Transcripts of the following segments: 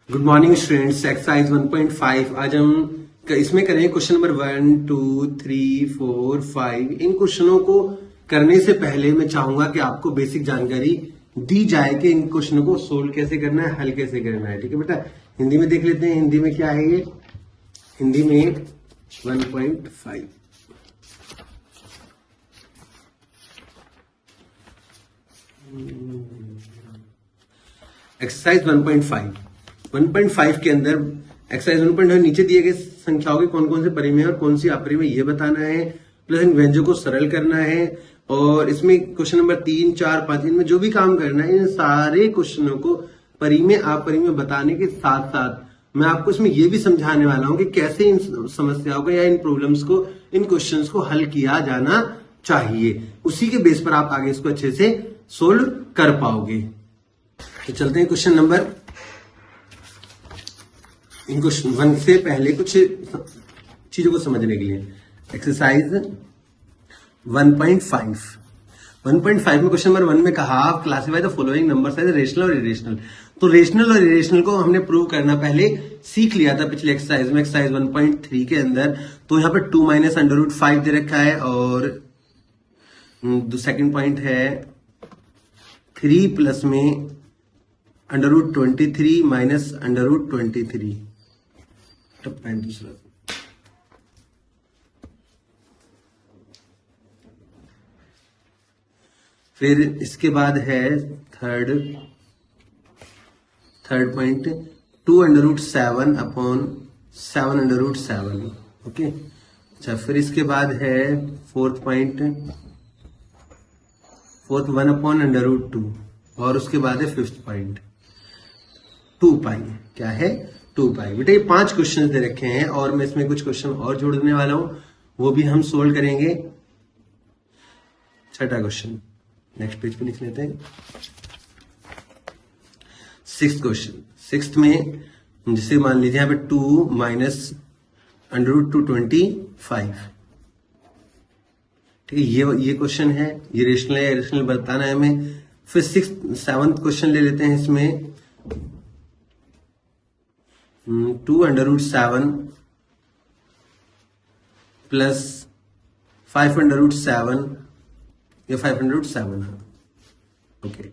Good morning students. Exercise 1.5 आज हम इसमें करेंगे क्वेश्चन नंबर 1, 2, 3, 4, 5। इन क्वेश्चनों को करने से पहले मैं चाहूंगा कि आपको बेसिक जानकारी दी जाए कि इन क्वेश्चनों को सोल्व कैसे करना है, हल कैसे करना है। ठीक है बेटा, हिंदी में देख लेते हैं। हिंदी में क्या है ये? हिंदी में 1.5 एक्सरसाइज 1.5 के अंदर एक्सरसाइज 1.5 नीचे दिए गए संख्याओं के कौन कौन से परिमेय और कौन सी अपरिमेय ये बताना है, प्लस इन व्यंजकों को सरल करना है। और इसमें क्वेश्चन नंबर 3, 4, 5 इनमें जो भी काम करना है, इन सारे क्वेश्चनों को परिमेय अपरिमेय बताने के साथ साथ मैं आपको इसमें यह भी समझाने वाला हूं कि कैसे इन समस्याओं को या इन प्रॉब्लम्स को, इन क्वेश्चंस को हल किया जाना चाहिए। उसी के बेस पर आप आगे इसको अच्छे से सोल्व कर पाओगे। तो चलते हैं क्वेश्चन नंबर। इन क्वेश्चन 1 से पहले कुछ चीजों को समझने के लिए एक्सरसाइज 1.5 में क्वेश्चन नंबर 1 में कहा classify the following numbers as rational और इरेशनल। तो रेशनल और इरेशनल को हमने प्रूव करना पहले सीख लिया था पिछले एक्सरसाइज में, एक्सरसाइज 1.3 के अंदर। तो यहां पर 2 - √5 दे रखा है और सेकंड पॉइंट है 3 प्लस में √23 माइनस √23। दूसरा फिर इसके बाद है थर्ड पॉइंट 2 √7 अपॉन 7 √7। ओके, अच्छा फिर इसके बाद है फोर्थ पॉइंट 1 अपॉन √2 और उसके बाद है फिफ्थ पॉइंट 2 पाई। क्या है? 2 पाई। बेटा ये 5 क्वेश्चन दे रखे हैं और मैं इसमें कुछ क्वेश्चन और जोड़ने वाला हूं, वो भी हम सोल्व करेंगे। छठा क्वेश्चन नेक्स्ट पेज पे लिख लेते हैं। 6th question. 6th में जिसे मान लीजिए यहां पे 2 माइनस √225। ठीक है, ये क्वेश्चन है, ये रेशनल है इरेशनल बताना है हमें। फिर 7th क्वेश्चन ले लेते हैं। इसमें 2 √7 प्लस 5 √7 या 5 √7। ओके,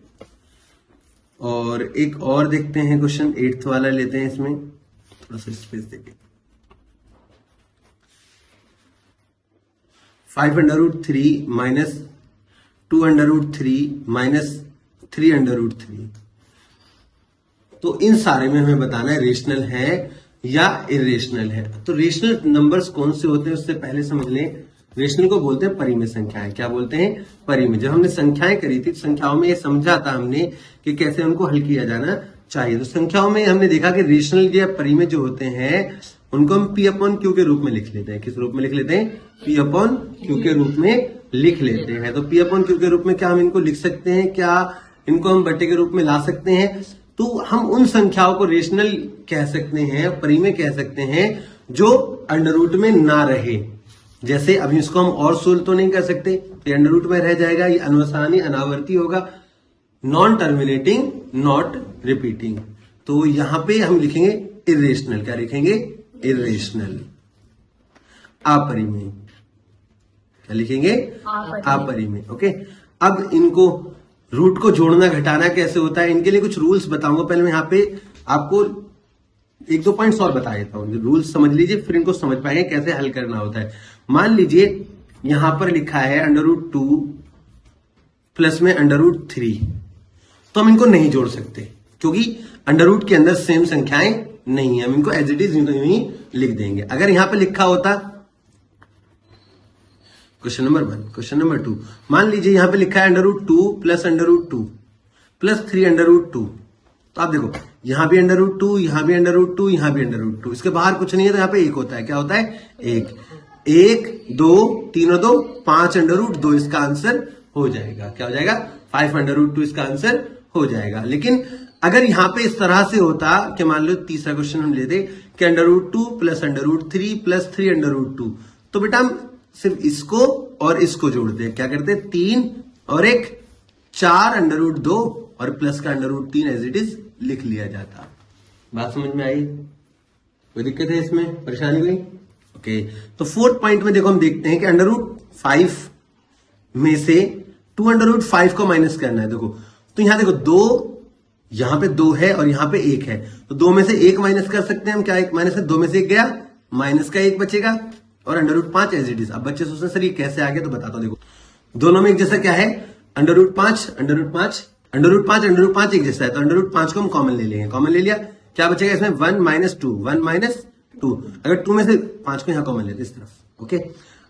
और एक और देखते हैं क्वेश्चन 8th वाला लेते हैं। इसमें थोड़ा सा स्पेस देंगे। 5 √3 माइनस 2 √3 माइनस 3 √3। तो इन सारे में हमें बताना है रेशनल है या इरेशनल है। तो रेशनल नंबर्स कौन से होते हैं उससे पहले समझ लें। रेशनल को बोलते हैं परिमेय संख्याएं। क्या बोलते हैं? परिमेय। जब हमने संख्याएं करी थी, संख्याओं में ये समझा था हमने कि कैसे उनको हल किया जाना चाहिए। तो संख्याओं में हमने देखा कि रेशनल या परिमेय जो होते हैं उनको हम P/Q के रूप में लिख लेते हैं। किस रूप में लिख लेते हैं? P/Q के रूप में लिख लेते हैं। तो P/Q के रूप में क्या हम इनको लिख सकते हैं? क्या इनको हम बट्टे के रूप में ला सकते हैं? तो हम उन संख्याओं को रेशनल कह सकते हैं, परिमेय कह सकते हैं, जो अंडर में ना रहे। जैसे अभी इसको हम और सोल्व तो नहीं कर सकते, ये अंडर में रह जाएगा, ये अनवसानी अनावर्ती होगा, नॉन टर्मिनेटिंग, नॉट रिपीटिंग। तो यहां पे हम लिखेंगे इरेशनल। क्या लिखेंगे? इरेशनल, अपरिमेय। क्या लिखेंगे? अपरिमेय। ओके, अब इनको रूट को जोड़ना घटाना कैसे होता है, इनके लिए कुछ रूल्स बताऊंगा। पहले मैं यहाँ पे आपको 1-2 पॉइंट्स और बता देता हूँ। रूल्स समझ लीजिए, फिर इनको समझ पाएंगे कैसे हल करना होता है। मान लीजिए यहां पर लिखा है √2 प्लस में √3। तो हम इनको नहीं जोड़ सकते क्योंकि √, के अंदर सेम संख्याएं नहीं है। हम इनको एज इट इज ही लिख देंगे। अगर यहां पर लिखा होता क्वेश्चन नंबर 1, क्वेश्चन नंबर 2, मान लीजिए यहां पे लिखा है √2 प्लस √2 प्लस 3 √2। तो आप देखो यहां भी √2, यहां भी √2, यहां भी √2। इसके बाहर कुछ नहीं है तो यहां पे 1 होता है। क्या होता है? 1, 2, 3 और 2 5 √2 इसका आंसर हो जाएगा। क्या हो जाएगा? 5 √2 इसका आंसर हो जाएगा। लेकिन अगर यहां पे इस तरह से होता कि मान लो तीसरा क्वेश्चन हम लेते कि √2 प्लस √3 प्लस 3 √2, तो बेटा हम सिर्फ इसको और इसको जोड़ते हैं। क्या करते हैं? 3 और 1, 4 √2 और प्लस का √3 एज इट इज लिख लिया जाता। बात समझ में आई? कोई दिक्कत है इसमें, परेशानी कोई? ओके, तो 4th पॉइंट में देखो हम देखते हैं कि √5 में से 2√5 को माइनस करना है। देखो तो यहां देखो 2, यहां पे 2 है और यहां पे 1 है, तो 2 में से 1 माइनस कर सकते हैं हम। क्या 1 माइनस है? 2 में से 1 गया, माइनस का 1 बचेगा और √5 एज इट इज। अब बच्चे सोचते हैं सर ये कैसे आ गया, तो बताता हूं। देखो दोनों में एक जैसा क्या है, √5 √5 एक जैसा है, तो √5 को हम कॉमन ले लेंगे। कॉमन ले लिया, क्या बचेगा इसमें? 1 - 2, 1 - 2। अगर 2 में से 5 को यहां कॉमन लेते इस तरफ, ओके।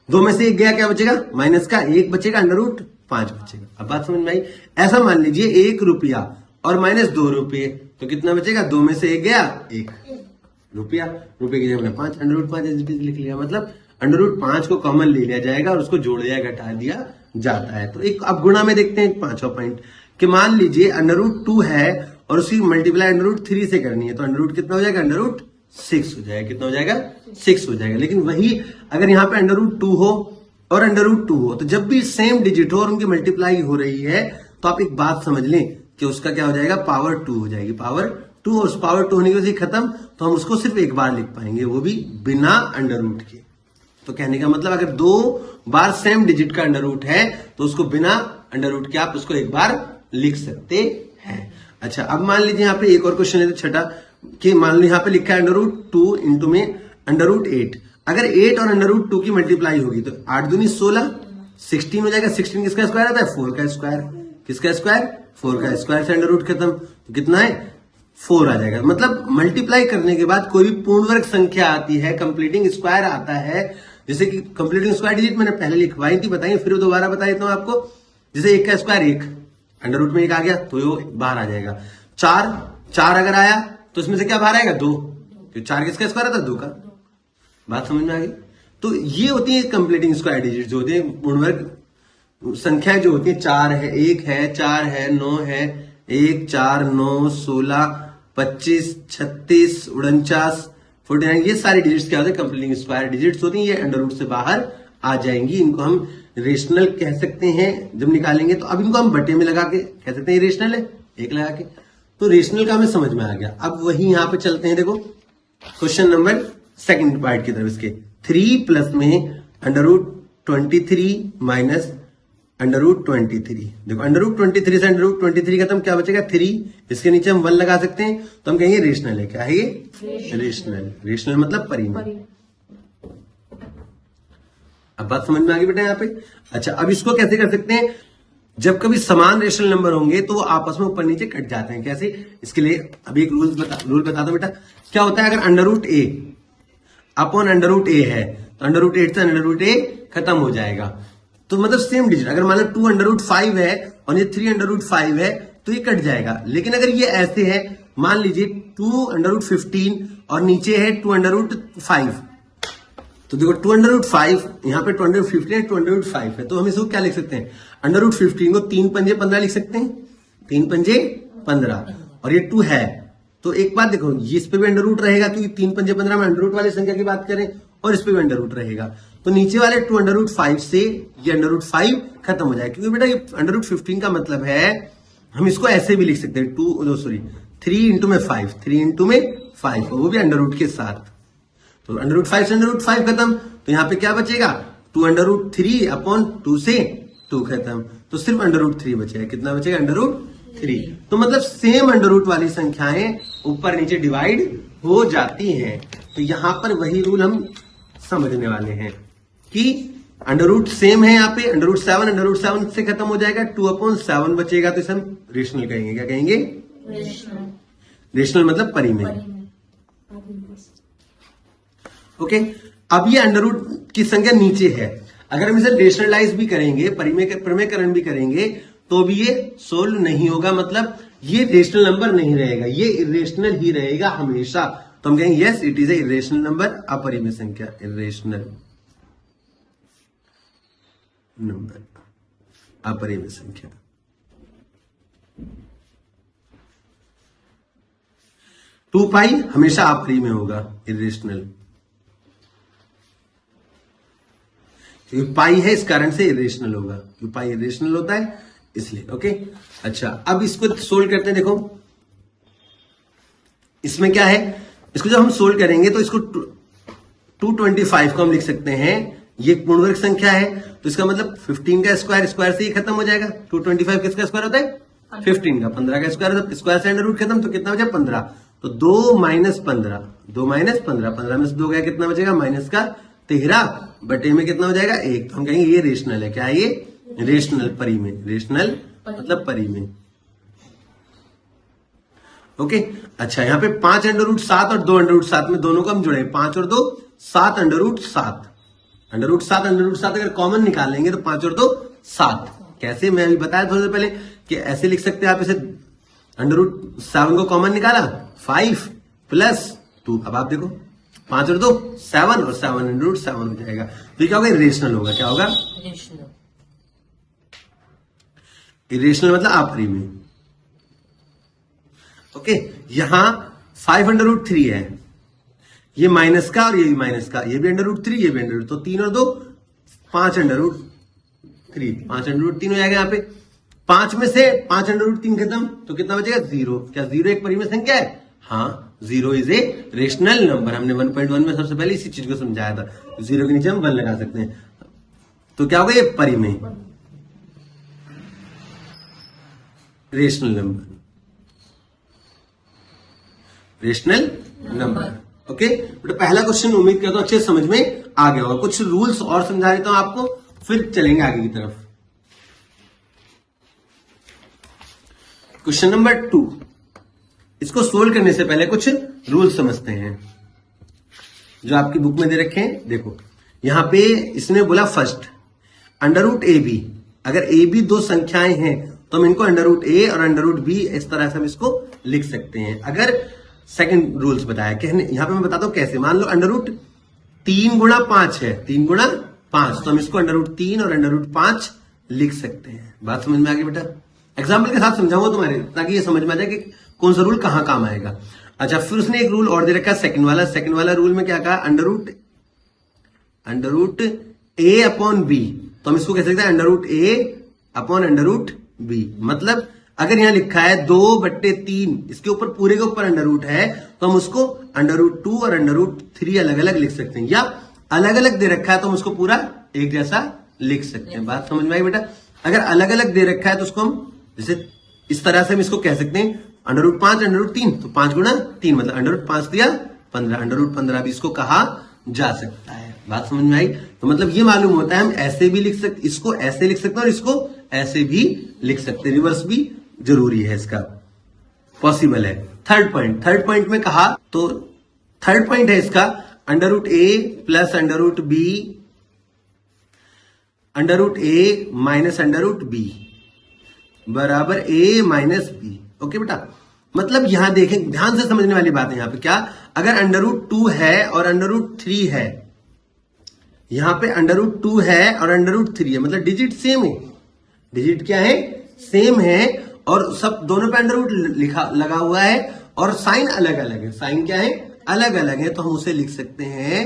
2 में से 1 गया, क्या बचेगा? माइनस का 1 बचेगा, √5 बचेगा। अब बात समझ में आई? ऐसा मान लीजिए 1 रुपया और -2 रुपये, तो कितना बचेगा? 2 में से 1 गया, 1 रुपया, रुपये की जगह 5 √5 लिख लिया। मतलब √5 को कॉमन ले लिया जाएगा और उसको जोड़ दिया, घटा दिया जाता है। तो एक अब गुणा में देखते हैं 5वां पॉइंट, कि मान लीजिए √2 है और उसकी मल्टीप्लाई √3 से करनी है, तो √ कितना हो जाएगा? √6 हो जाएगा। कितना हो जाएगा? 6 हो जाएगा। लेकिन वही अगर यहाँ पे √2 हो और √2 हो, तो जब भी सेम डिजिट हो और उनकी मल्टीप्लाई हो रही है, तो आप एक बात समझ लें कि उसका क्या हो जाएगा? पावर 2 हो जाएगी। पावर 2, और उस पावर 2 होने की वजह से खत्म, तो हम उसको सिर्फ एक बार लिख पाएंगे, वो भी बिना √ के। तो कहने का मतलब अगर 2 बार सेम डिजिट का √ है, तो उसको बिना √ के आप उसको एक बार लिख सकते हैं। अच्छा, अब मान लीजिए यहाँ पे एक और क्वेश्चन है, तो छठा, कि मान लीजिए यहाँ पे लिखा है √2 इंटू में √8। अगर 8 और √2 की मल्टीप्लाई होगी तो 8 दूनी 16, 16 हो जाएगा। 16 किसका स्क्वायर आता है? 4 का स्क्वायर। किसका स्क्वायर? 4 का स्क्वायर से √ खत्म, तो कितना है? 4 आ जाएगा। मतलब मल्टीप्लाई करने के बाद कोई भी पूर्ण वर्ग संख्या आती है, कंप्लीटिंग स्क्वायर आता है, जैसे कि कंप्लीटिंग स्क्वायर डिजिट मैंने पहले लिखवाई थी, बताइए फिर दोबारा बता देता हूं आपको। जैसे 1 का स्क्वायर 1, √ में 1 आ गया तो वो बाहर आ जाएगा। 4 अगर आया तो इसमें से क्या बाहर आएगा? 2, तो 4 किसका स्क्वायर आता है? 2 का। बात समझ में आ गई? तो ये होती है कंप्लीटिंग स्क्वायर डिजिट, जो होती है पूर्ण वर्ग संख्या, जो होती है 4 है, 1 है, 4 है, 9 है, 1, 4, 9, 16, 25, 36, 49, 49, ये सारी डिजिट्स क्या होते हैं? कंप्लीटिंग स्क्वायर डिजिट्स होती हैं। ये √ से बाहर आ जाएंगी। इनको हम रेशनल कह सकते हैं जब निकालेंगे। तो अब इनको हम बटे में लगा के कह सकते हैं ये रेशनल है, 1 लगा के। तो रेशनल का हमें समझ में आ गया। अब वही यहां पे चलते हैं, देखो क्वेश्चन नंबर 2 पार्ट की तरफ। इसके 3 प्लस में √23 माइनस √23। देखो √23 से √23 खत्म, क्या बचेगा? 3। इसके नीचे हम 1 लगा सकते हैं, तो हम कहेंगे रेशनल है। क्या है ये? रेशनल। रेशनल मतलब परिमेय। अब बात समझ में आ गई बेटा यहाँ पे? अच्छा, अब इसको कैसे कर सकते हैं? जब कभी समान रेशनल नंबर होंगे तो वो आपस में ऊपर नीचे कट जाते हैं। कैसे? इसके लिए अभी एक रूल बता दो बेटा। क्या होता है? अगर √a अपॉन √a है, तो √8 से √a खत्म हो जाएगा। तो मतलब सेम डिजिट, अगर मान लो 2 √5 है और ये 3 √5 है, तो ये कट जाएगा। लेकिन अगर ये ऐसे है, मान लीजिए 2 √15 और नीचे है 2 √5, तो देखो 2 √5, यहाँ पे 2 √15 है, 2 √5 है, तो हम इसको क्या लिख सकते हैं? √15 को 3 पंजे 15 लिख सकते हैं। 3 पंजे 15, और ये 2 है, तो एक बात देखो, ये इस पे भी √ रहेगा, क्योंकि 3 पंजे 15 में √ वाली संख्या की बात करें, और इस पे भी √ रहेगा। तो नीचे वाले 2 √5 से ये √5 खत्म हो जाएगा, क्योंकि बेटा ये √15 का मतलब है, हम इसको ऐसे भी लिख सकते हैं 3 इंटू में 5, 3 इंटू में 5, वो भी √ के साथ। तो √5 से √5 खत्म, तो यहाँ पे क्या बचेगा? 2 √3 अपॉन 2 से 2 खत्म, तो सिर्फ √3 बचेगा। कितना बचेगा? √3। तो मतलब सेम √ वाली संख्याएं ऊपर नीचे डिवाइड हो जाती हैं। तो यहां पर वही रूल हम समझने वाले हैं कि √ सेम है। यहाँ पे √7 से खत्म हो जाएगा, 2/7 बचेगा, तो इसे हम रेशनल कहेंगे। क्या कहेंगे? रेशनल मतलब परिमेय। ओके, अब ये √ की संख्या नीचे है, अगर हम इसे रेशनलाइज भी करेंगे, परिमेयकरण भी करेंगे, तो भी ये सोल्व नहीं होगा। मतलब ये रेशनल नंबर नहीं रहेगा, ये इरेशनल ही रहेगा हमेशा। तो हम कहेंगे yes it is a irrational number, अपरिमेय संख्या, इरेशनल नंबर, अपरिमेय संख्या। टू पाई हमेशा अपरिमेय होगा, इरेशनल, क्योंकि पाई है इस कारण से इरेशनल होगा, क्योंकि पाई इरेशनल होता है इसलिए। ओके, अच्छा, अब इसको सोल्व करते हैं। देखो इसमें क्या है, इसको जब हम सोल्व करेंगे तो इसको 225 को हम लिख सकते हैं, ये पूर्ण वर्ग संख्या है, तो इसका मतलब 15 का स्क्वायर, स्क्वायर से ही खत्म हो जाएगा। 225 किसका स्क्वायर होता है? 15 का। 15 का स्क्वायर, स्क्वायर से अंडर रूट खत्म, तो कितना बचा? 15। तो 2 माइनस 15, 2 माइनस 15, 15 में से 2 गया, कितना बचेगा? माइनस का 13 बटे में कितना हो जाएगा? 1। तो हम कहेंगे ये रेशनल है। क्या है ये? रेशनल, परिमेय। रेशनल मतलब परिमेय। ओके, अच्छा यहाँ पे 5 अंडर रूट 7 और 2 अंडर रूट 7 में दोनों को हम जुड़े, 5 और 2 7 under root 7। Under root 7 under root 7 अगर कॉमन निकाल लेंगे तो 5 और 2 7। कैसे? मैं अभी बताया थोड़ी देर पहले कि ऐसे लिख सकते हैं आप इसे। अंडर रूट 7 को कॉमन निकाला, 5 प्लस 2। अब आप देखो 5 और 2 7 और 7 अंडर रूट 7 हो जाएगा। तो क्या होगा? इरेशनल होगा। क्या होगा? इरेशनल मतलब अपरिमेय। ओके, यहां 5 अंडर रूट 3 है, ये माइनस का और ये भी माइनस का, ये भी अंडर रूट 3, ये भी अंडर रूट, तो 3 और 2 5 अंडर रूट 3, 5 अंडर रूट 3 हो जाएगा। यहाँ पे 5 में से 5 अंडर रूट 3 खत्म, तो कितना बचेगा? 0। क्या 0 एक परिमेय संख्या है? हाँ, 0 इज ए रेशनल नंबर। हमने 1.1 में सबसे पहले इसी चीज को समझाया था। 0 के नीचे हम 1 लगा सकते हैं। तो क्या होगा? ये परिमेय, rational number, rational number. Okay, तो पहला क्वेश्चन उम्मीद करता हूं अच्छे समझ में आ गया होगा। कुछ रूल्स और समझा देता हूं आपको, फिर चलेंगे आगे की तरफ। क्वेश्चन नंबर 2, इसको सोल्व करने से पहले कुछ रूल समझते हैं जो आपकी बुक में दे रखे हैं। देखो यहां पे इसने बोला first under root A B, अगर ए बी दो संख्याएं हैं तो हम इनको अंडर रूट ए और अंडर रूट बी इस तरह से हम इसको लिख सकते हैं। अगर सेकंड रूल्स बताया कि यहां पे मैं बताता हूं कैसे। मान लो अंडर रूट 3 गुणा 5 है, 3 गुणा 5, तो हम इसको अंडर रूट 3 और अंडर रूट 5 लिख सकते हैं। बात समझ में आ गई बेटा? एग्जाम्पल के साथ समझाऊंगा तुम्हारे, ताकि ये समझ में आ जाए कि कौन सा रूल कहां काम आएगा। अच्छा, फिर उसने एक रूल और दे रखा है सेकंड वाला। सेकंड वाला रूल में क्या कहा? अंडर रूट ए अपॉन बी, तो हम इसको कह सकते हैं अंडर रूट ए अपॉन अंडर रूट बी। मतलब अगर यहां लिखा है 2/3, इसके ऊपर पूरे के ऊपर अंडर रूट है, तो हम उसको अंडर रूट 2 और अंडर रूट 3 अलग अलग लिख सकते हैं, या अलग अलग दे रखा है तो हम उसको पूरा एक जैसा लिख सकते हैं। बात समझ में आई बेटा? अगर अलग अलग दे रखा है तो उसको हम जैसे इस तरह से हम इसको कह सकते हैं अंडर रूट 5 अंडर रूट 3, तो 5 गुणा 3 मतलब अंडर रूट 5 दिया 15, अंडर रूट 15 भी इसको कहा जा सकता है। बात समझ में आई? तो मतलब ये मालूम होता है हम ऐसे भी लिख सकते, इसको ऐसे लिख सकते हैं और इसको ऐसे भी लिख सकते हैं। रिवर्स भी जरूरी है, इसका पॉसिबल है। थर्ड पॉइंट में कहा, तो थर्ड पॉइंट है इसका under root A plus under root B, under root A minus under root B बराबर ए माइनस बी। ओके बेटा, मतलब यहां देखें, ध्यान से समझने वाली बात है यहां पे। क्या? अगर अंडर रूट 2 है और अंडर रूट 3 है, यहां पे अंडर रूट 2 है और अंडर रूट 3 है, मतलब डिजिट सेम है। डिजिट क्या है? सेम है, और सब दोनों पे अंडर रूट लिखा लगा हुआ है, और साइन अलग अलग है। साइन क्या है? अलग अलग है, तो हम उसे लिख सकते हैं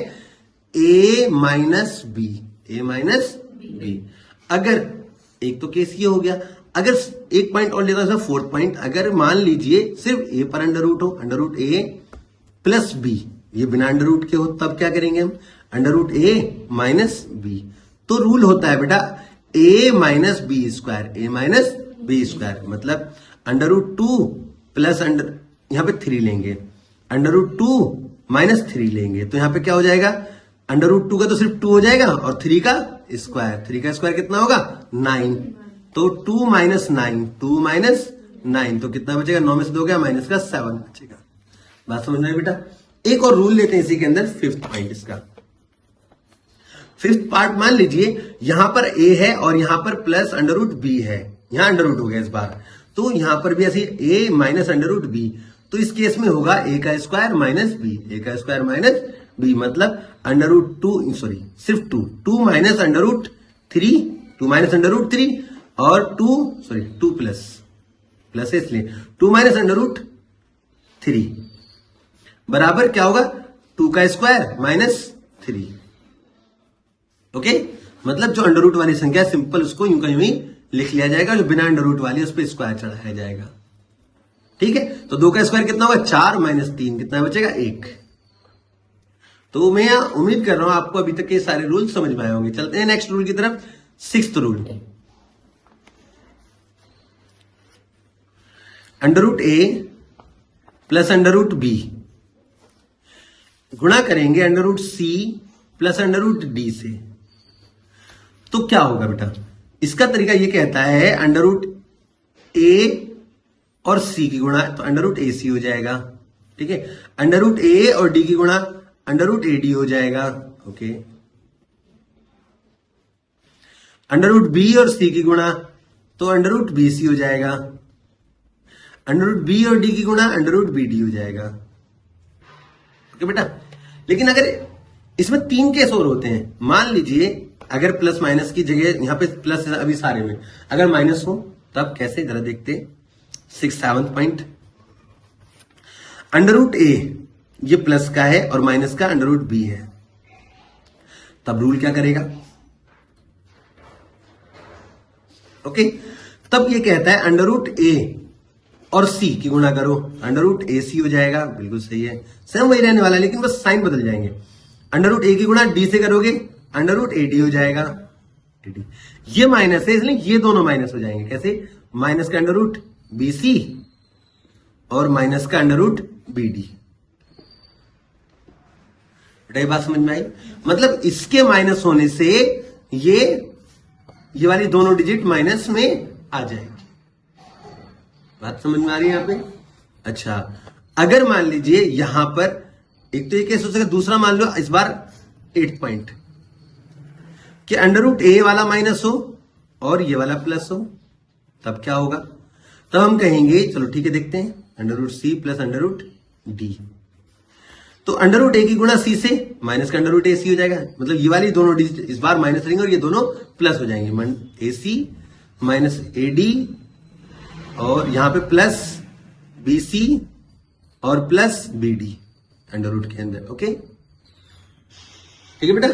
a minus B, A minus B. अगर एक तो केस ये हो गया, अगर एक पॉइंट और लेता है फोर्थ पॉइंट, अगर मान लीजिए सिर्फ ए पर अंडर रूट हो, under root A plus B, ये बिना अंडर रूट के हो, तब क्या करेंगे हम? Under root A minus B. तो रूल होता है बेटा ए माइनस बी स्क्वायर, ए माइनस बी स्क्वायर, मतलब अंडर रूट 2 प्लस अंडर, यहां पे 3 लेंगे, अंडर रूट 2 माइनस 3 लेंगे, तो यहां पे क्या हो जाएगा? अंडर रूट 2 का तो सिर्फ 2 हो जाएगा, और 3 का स्क्वायर, 3 का स्क्वायर कितना होगा? 9, तो 2 माइनस 9, 2 माइनस 9, तो कितना बचेगा? 9 में से 2 गया, माइनस का 7 बचेगा। बात समझ में आई बेटा? एक और रूल लेते हैं इसी के अंदर, फिफ्थ पॉइंट इसका। फिफ्थ पार्ट मान लीजिए यहां पर ए है और यहां पर प्लस अंडर रूट बी है, यहां अंडर रूट हो गया इस बार, तो यहां पर भी ऐसे ए माइनस अंडर रूट बी, तो इस केस में होगा ए का स्क्वायर माइनस बी, ए का स्क्वायर माइनस बी, मतलब अंडर रूट 2, सॉरी सिर्फ 2 minus under root 3, 2 minus under root 3 और 2 प्लस है इसलिए 2 माइनस अंडर रूट 3 बराबर क्या होगा? 2 का स्क्वायर माइनस 3। ओके, मतलब जो अंडर रूट वाली संख्या सिंपल उसको यूं का यूं ही लिख लिया जाएगा, जो बिना अंडर रूट वाली उस पर स्क्वायर चढ़ाया जाएगा। ठीक है, तो 2 का स्क्वायर कितना होगा 4 माइनस 3 कितना बचेगा 1। तो मैं यहां उम्मीद कर रहा हूं आपको अभी तक के सारे रूल समझ में आए होंगे। चलते हैं नेक्स्ट रूल की तरफ, 6th rule. Under root A plus under root B गुणा करेंगे under root C plus under root D से, तो क्या होगा बेटा? इसका तरीका ये कहता है अंडर रूट ए और सी की गुणा, तो अंडर रूट ए सी हो जाएगा। ठीक है, अंडर रूट ए और डी की गुणा अंडर रूट ए डी हो जाएगा। ओके, अंडर रूट बी और सी की गुणा तो अंडर रूट बी सी हो जाएगा। अंडर रूट बी और डी की गुणा अंडर रूट बी डी हो जाएगा। ओके बेटा, लेकिन अगर इसमें 3 केस और होते हैं। मान लीजिए अगर प्लस माइनस की जगह यहां पे प्लस अभी सारे में अगर माइनस हो तब कैसे, जरा देखते 6th पॉइंट। अंडर रूट ए ये प्लस का है और माइनस का अंडर रूट बी है, तब रूल क्या करेगा? ओके, तब ये कहता है अंडर रूट ए और सी की गुणा करो, अंडर रूट ए सी हो जाएगा। बिल्कुल सही है, सेम वही रहने वाला है, लेकिन बस साइन बदल जाएंगे। अंडर रूट ए की गुणा डी से करोगे अंडर रूट ए डी हो जाएगा। ये माइनस है इसलिए ये दोनों माइनस हो जाएंगे। कैसे? माइनस का अंडर रूट बी सी और माइनस का अंडर रूट बी डी। बेटा ये बात समझ में आई? मतलब इसके माइनस होने से ये वाली दोनों डिजिट माइनस में आ जाएगी। बात समझ में आ रही है यहां पे? अच्छा, अगर मान लीजिए यहां पर एक तो ये केस हो सके, दूसरा मान लो इस बार 8th पॉइंट कि अंडर रूट ए वाला माइनस हो और ये वाला प्लस हो, तब क्या होगा? तब हम कहेंगे चलो ठीक है, देखते हैं under root C plus under root D. तो अंडर रूट ए की गुणा सी से माइनस का अंडर रूट ए सी हो जाएगा। मतलब ये वाली दोनों डिजिट इस बार माइनस रहेंगे और ये दोनों प्लस हो जाएंगे। ए सी माइनस ए डी और यहां पे प्लस बी सी और plus B D under root के अंदर। ओके, ठीक है बेटा?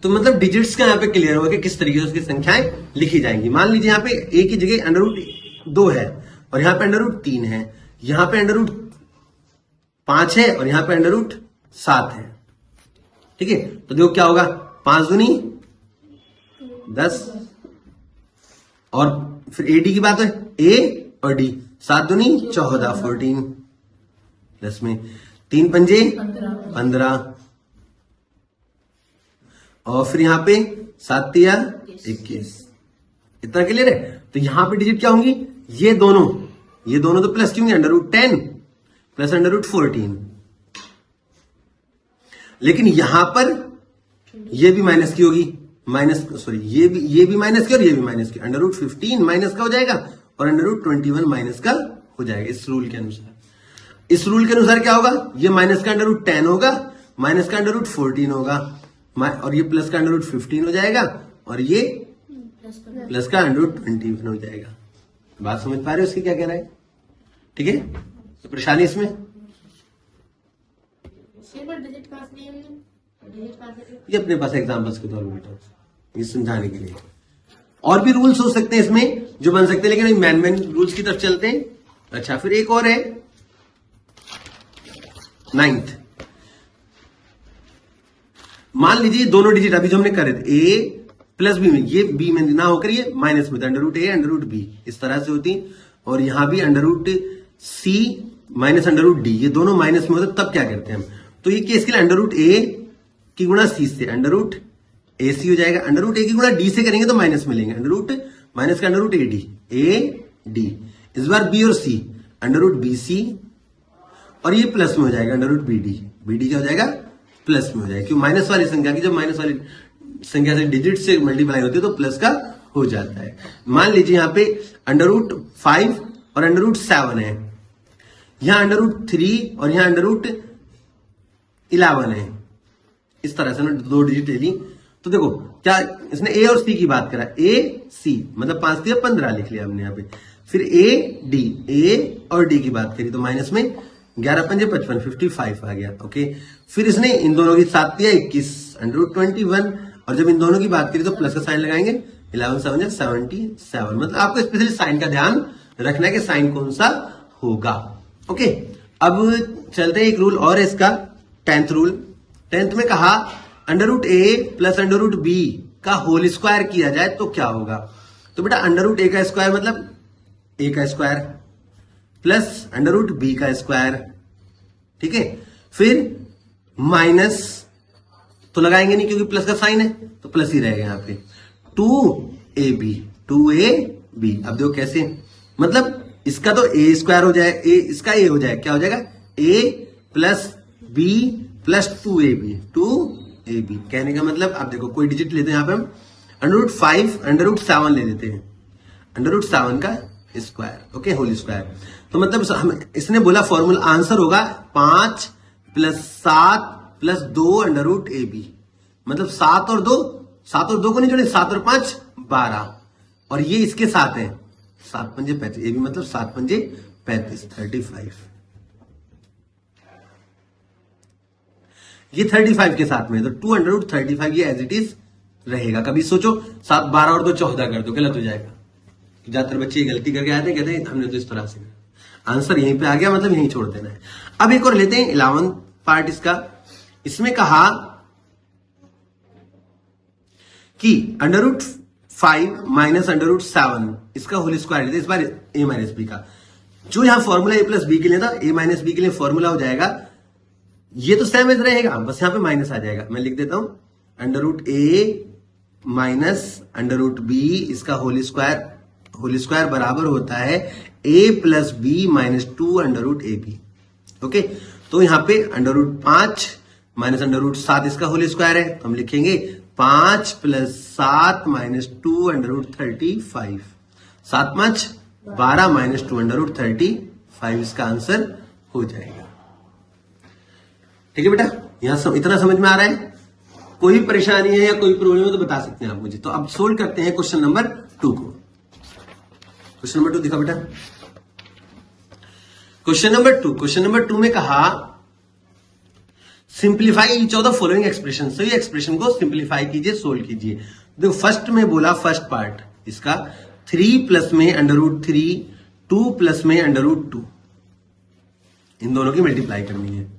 तो मतलब डिजिट्स का यहां पे क्लियर होगा कि किस तरीके से उसकी संख्याएं लिखी जाएंगी। मान लीजिए यहां पे ए की जगह अंडर रूट 2 है और यहां पे अंडर रूट 3 है, यहां पे अंडर रूट 5 है और यहां पे अंडर रूट 7 है। ठीक है, तो देखो क्या होगा, 5 दूनी 10 और फिर ए डी की बात है, ए और डी 7 दूनी 14 14 प्लस में 3 पंजे 15 और फिर यहां पे 7 तिया 21। इतना क्लियर है? तो यहां पे डिजिट क्या होंगी? ये दोनों तो प्लस क्यों होंगे? Under root 10 plus under root 14। लेकिन यहां पर ये भी माइनस की होगी, ये भी माइनस की और ये भी माइनस की। अंडर रूट 15 माइनस का हो जाएगा और अंडर रूट 21 माइनस का हो जाएगा इस रूल के अनुसार। इस रूल के अनुसार क्या होगा? ये माइनस का अंडर रूट 10 होगा, माइनस का अंडर रूट 14 होगा और ये प्लस का अंडर रूट 15 हो जाएगा और ये प्लस का अंडर रूट 21 हो जाएगा। बात समझ पा रहे हो उसकी क्या कह रहा है? ठीक है, तो परेशानी इसमें ये अपने पास एग्जाम्पल्स के तौर पर बेटा ये समझाने के लिए। और भी रूल्स हो सकते हैं इसमें जो बन सकते हैं, लेकिन मैन रूल्स की तरफ चलते हैं। अच्छा, फिर एक और है 9th। मान लीजिए दोनों डिजिट अभी जो हमने करे थे ए प्लस बी में, ये बी में ना होकर ये माइनस में था, under root A under root B इस तरह से होती, और यहां भी अंडर रूट सी माइनस अंडर रूट डी, ये दोनों माइनस में होते, तब क्या करते हैं हम? तो ये केस के लिए अंडर रूट ए की गुणा सी से अंडर रूट ए सी हो जाएगा। अंडर रूट ए की गुणा डी से करेंगे तो माइनस मिलेंगे, अंडर रूट माइनस का अंडर रूट ए डी। इस बार बी और सी अंडर रूट बी सी और ये प्लस में हो जाएगा अंडर रूट बी डी क्या हो जाएगा? प्लस में हो जाएगा, क्यों? माइनस वाली संख्या की जब माइनस वाली संख्या से डिजिट से मल्टीप्लाई होती है तो प्लस का हो जाता है। मान लीजिए यहां पे अंडर रूट 5 और अंडर रूट 7 है, यहां अंडर रूट 3 और यहां अंडर रूट 11 है। इस तरह से दो डिजिट ले ली तो देखो क्या इसने ए और सी की बात करा, ए सी मतलब 5 दिया 15 लिख लिया हमने यहाँ पे। फिर ए और डी की बात करी तो माइनस में 11 पंजे 55 55 आ गया। ओके, फिर इसने इन दोनों की 7 दिया 21 अंडर रूट 21 और जब इन दोनों की बात करी तो प्लस का साइन लगाएंगे 11 7 77। मतलब आपको स्पेशली साइन का ध्यान रखना है कि साइन कौन सा होगा। ओके, अब चलते हैं एक रूल और है इसका, 10th रूल। 10th में कहा under root A plus under root B का होल स्क्वायर किया जाए तो क्या होगा। तो बेटा अंडर रूट ए का स्क्वायर मतलब ए का square plus under root B का स्क्वायर, ठीक है, फिर माइनस तो लगाएंगे नहीं क्योंकि प्लस का साइन है तो प्लस ही रहेगा यहाँ पे, 2ab 2ab। अब देखो कैसे, मतलब इसका तो ए स्क्वायर हो जाए, ए इसका ए हो जाए, क्या हो जाएगा a plus B plus 2ab। कहने का मतलब अब देखो कोई डिजिट लेते हैं यहाँ पे हम, अंडर रूट 5 अंडर रूट 7 ले लेते हैं, अंडर रूट 7 का स्क्वायर, ओके, होल स्क्वायर। तो मतलब हम इसने बोला फॉर्मूला आंसर होगा 5 plus 7 plus 2 under root A B, मतलब 7 और 2 को नहीं जोड़े, 7 और 5 12, और ये इसके साथ है 7 पंजे 35, ए बी मतलब 7 पंजे 35 35, ये 35 के साथ में, तो 2 अंडर रूट 35 ये एज इट इज रहेगा। कभी सोचो 7 12 और 2 14 कर दो, गलत हो जाएगा। ज्यादातर बच्चे ये गलती करके आते हैं, कहते हैं हमने तो इस तरह से, आंसर यहीं पे आ गया मतलब यहीं छोड़ देना है। अब एक और लेते हैं 11th पार्ट इसका। इसमें कहा कि under root 5 minus under root 7 इसका होल स्क्वायर लेते, इस बार ए माइनस बी का। जो यहां फॉर्मूला ए प्लस बी के लिए था, ए माइनस बी के लिए फॉर्मूला हो जाएगा, ये तो सेम एज रहेगा, बस यहां पे माइनस आ जाएगा। मैं लिख देता हूं under root A minus under root B इसका होल स्क्वायर बराबर होता है a plus B minus 2 under root A B. Okay, तो यहां पे under root 5 minus under root 7 इसका होल स्क्वायर है, तो हम लिखेंगे 5 plus 7 minus 2 under root 35, 7 5 12 minus 2 under root 35 इसका आंसर हो जाएगा। ठीक है बेटा, यहां इतना समझ में आ रहा है? कोई परेशानी है या कोई प्रॉब्लम है तो बता सकते हैं आप मुझे। तो अब सोल्व करते हैं क्वेश्चन नंबर 2 को। क्वेश्चन नंबर 2 दिखा बेटा, क्वेश्चन नंबर 2 में कहा simplify each of the following expression. So ये एक्सप्रेशन को सिंप्लीफाई कीजिए, सोल्व कीजिए। देखो फर्स्ट में बोला, फर्स्ट पार्ट इसका 3 प्लस में अंडर रूट 3 2 प्लस में अंडर रूट 2, इन दोनों की मल्टीप्लाई करनी है।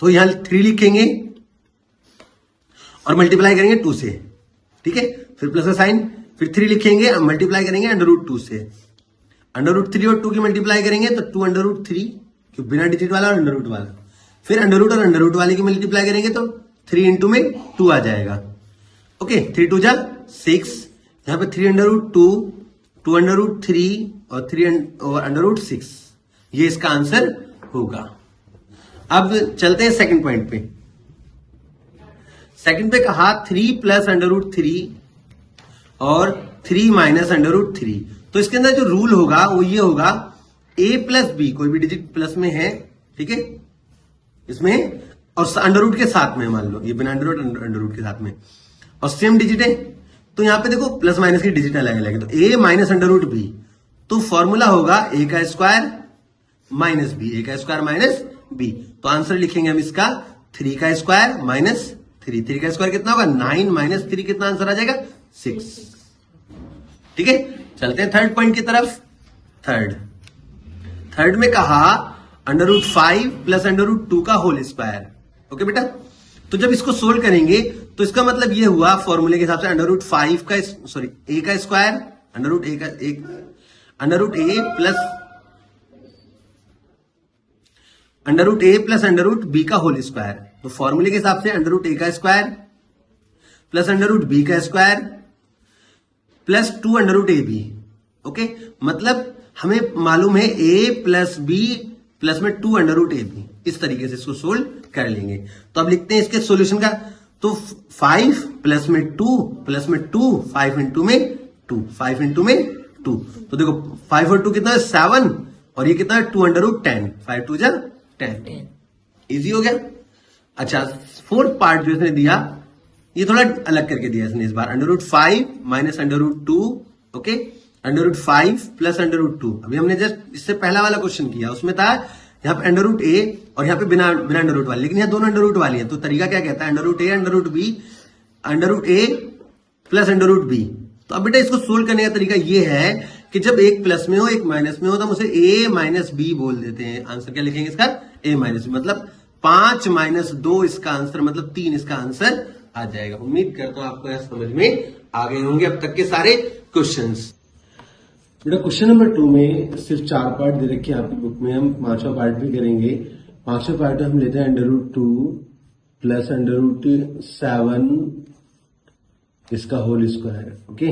तो यहां 3 लिखेंगे और मल्टीप्लाई करेंगे 2 से, ठीक है, फिर प्लस का साइन, फिर 3 लिखेंगे और मल्टीप्लाई करेंगे अंडर रूट 2 से। अंडर रूट 3 और 2 की मल्टीप्लाई करेंगे तो 2 अंडर रूट 3, बिना डिजिट वाला और अंडर रूट वाला, फिर अंडर रूट और अंडर रूट वाले की मल्टीप्लाई करेंगे तो 3 इंटू में 2 आ जाएगा। ओके, 3 2 जा 6, यहां पे 3 अंडर रूट 2 2 अंडर रूट 3 और 3 अंडर रूट 6, ये इसका आंसर होगा। अब चलते हैं सेकंड पॉइंट पे। सेकंड पे कहा 3 प्लस अंडर रूट 3 और 3 माइनस अंडर रूट 3। तो इसके अंदर जो रूल होगा वो ये होगा, a प्लस बी, कोई भी डिजिट प्लस में है, ठीक है, इसमें और अंडर रूट के साथ में, मान लो ये बिना अंडर रूट के साथ में और सेम डिजिट है, तो यहां पे देखो प्लस माइनस की डिजिट अलग अलग है, तो a minus under root B, तो फॉर्मूला होगा a का स्क्वायर माइनस बी, a का स्क्वायर माइनस बी। तो आंसर लिखेंगे हम इसका 3 का स्क्वायर माइनस 3 का स्क्वायर कितना होगा 9 माइनस 3 कितना आंसर आ जाएगा 6। ठीक है, चलते हैं थर्ड पॉइंट की तरफ। थर्ड में कहा under root 5 plus under root 2 का होल स्क्वायर। ओके बेटा, तो जब इसको सोल्व करेंगे तो इसका मतलब ये हुआ फॉर्मूले के हिसाब से अंडर रूट 5 का सॉरी ए का स्क्वायर अंडर रूट ए का under root A plus under root B का होल स्क्वायर। तो फॉर्मूले के हिसाब से अंडर रूट ए का square plus under root B का square plus 2 under root A B. Okay, मतलब हमें मालूम है a प्लस बी प्लस में 2 अंडर रूट ए बी, इस तरीके से इसको सोल्व कर लेंगे। तो अब लिखते हैं इसके सॉल्यूशन का, तो 5 प्लस में 2 प्लस में 2 5 इंटू में 2 5 इंटू में 2, तो देखो 5 और 2 कितना है 7 और ये कितना है 2 अंडर रूट 10, 5 2 जा 10, इजी हो गया। अच्छा, फोर्थ पार्ट जो इसने दिया ये थोड़ा अलग करके दिया इसने इस बार, under root 5 minus under root 2, okay, under root 5 plus under root 2। अभी हमने जस्ट इससे पहला वाला क्वेश्चन किया, उसमें था यहाँ पे अंडर रूट ए और यहाँ पे बिना अंडर रूट वाली, लेकिन यहाँ दोनों अंडर रूट वाली है, तो तरीका क्या कहता है under root A under root B under root A plus under root B. तो अब बेटा इसको सोल्व करने का तरीका ये है कि जब एक प्लस में हो एक माइनस में हो तो हम उसे a माइनस बी बोल देते हैं। आंसर क्या लिखेंगे इसका? a माइनस बी, मतलब 5 माइनस 2 इसका आंसर, मतलब 3 इसका आंसर आ जाएगा। उम्मीद करता हूं आपको यह समझ में आ गए होंगे अब तक के सारे क्वेश्चंस। बेटा क्वेश्चन नंबर 2 में सिर्फ 4 पार्ट दे रखे आपकी बुक में, हम 5वां पार्ट भी करेंगे। 5वें पार्ट में हम लेते हैं √2 प्लस √7 इसका होल स्क्वायर, ओके।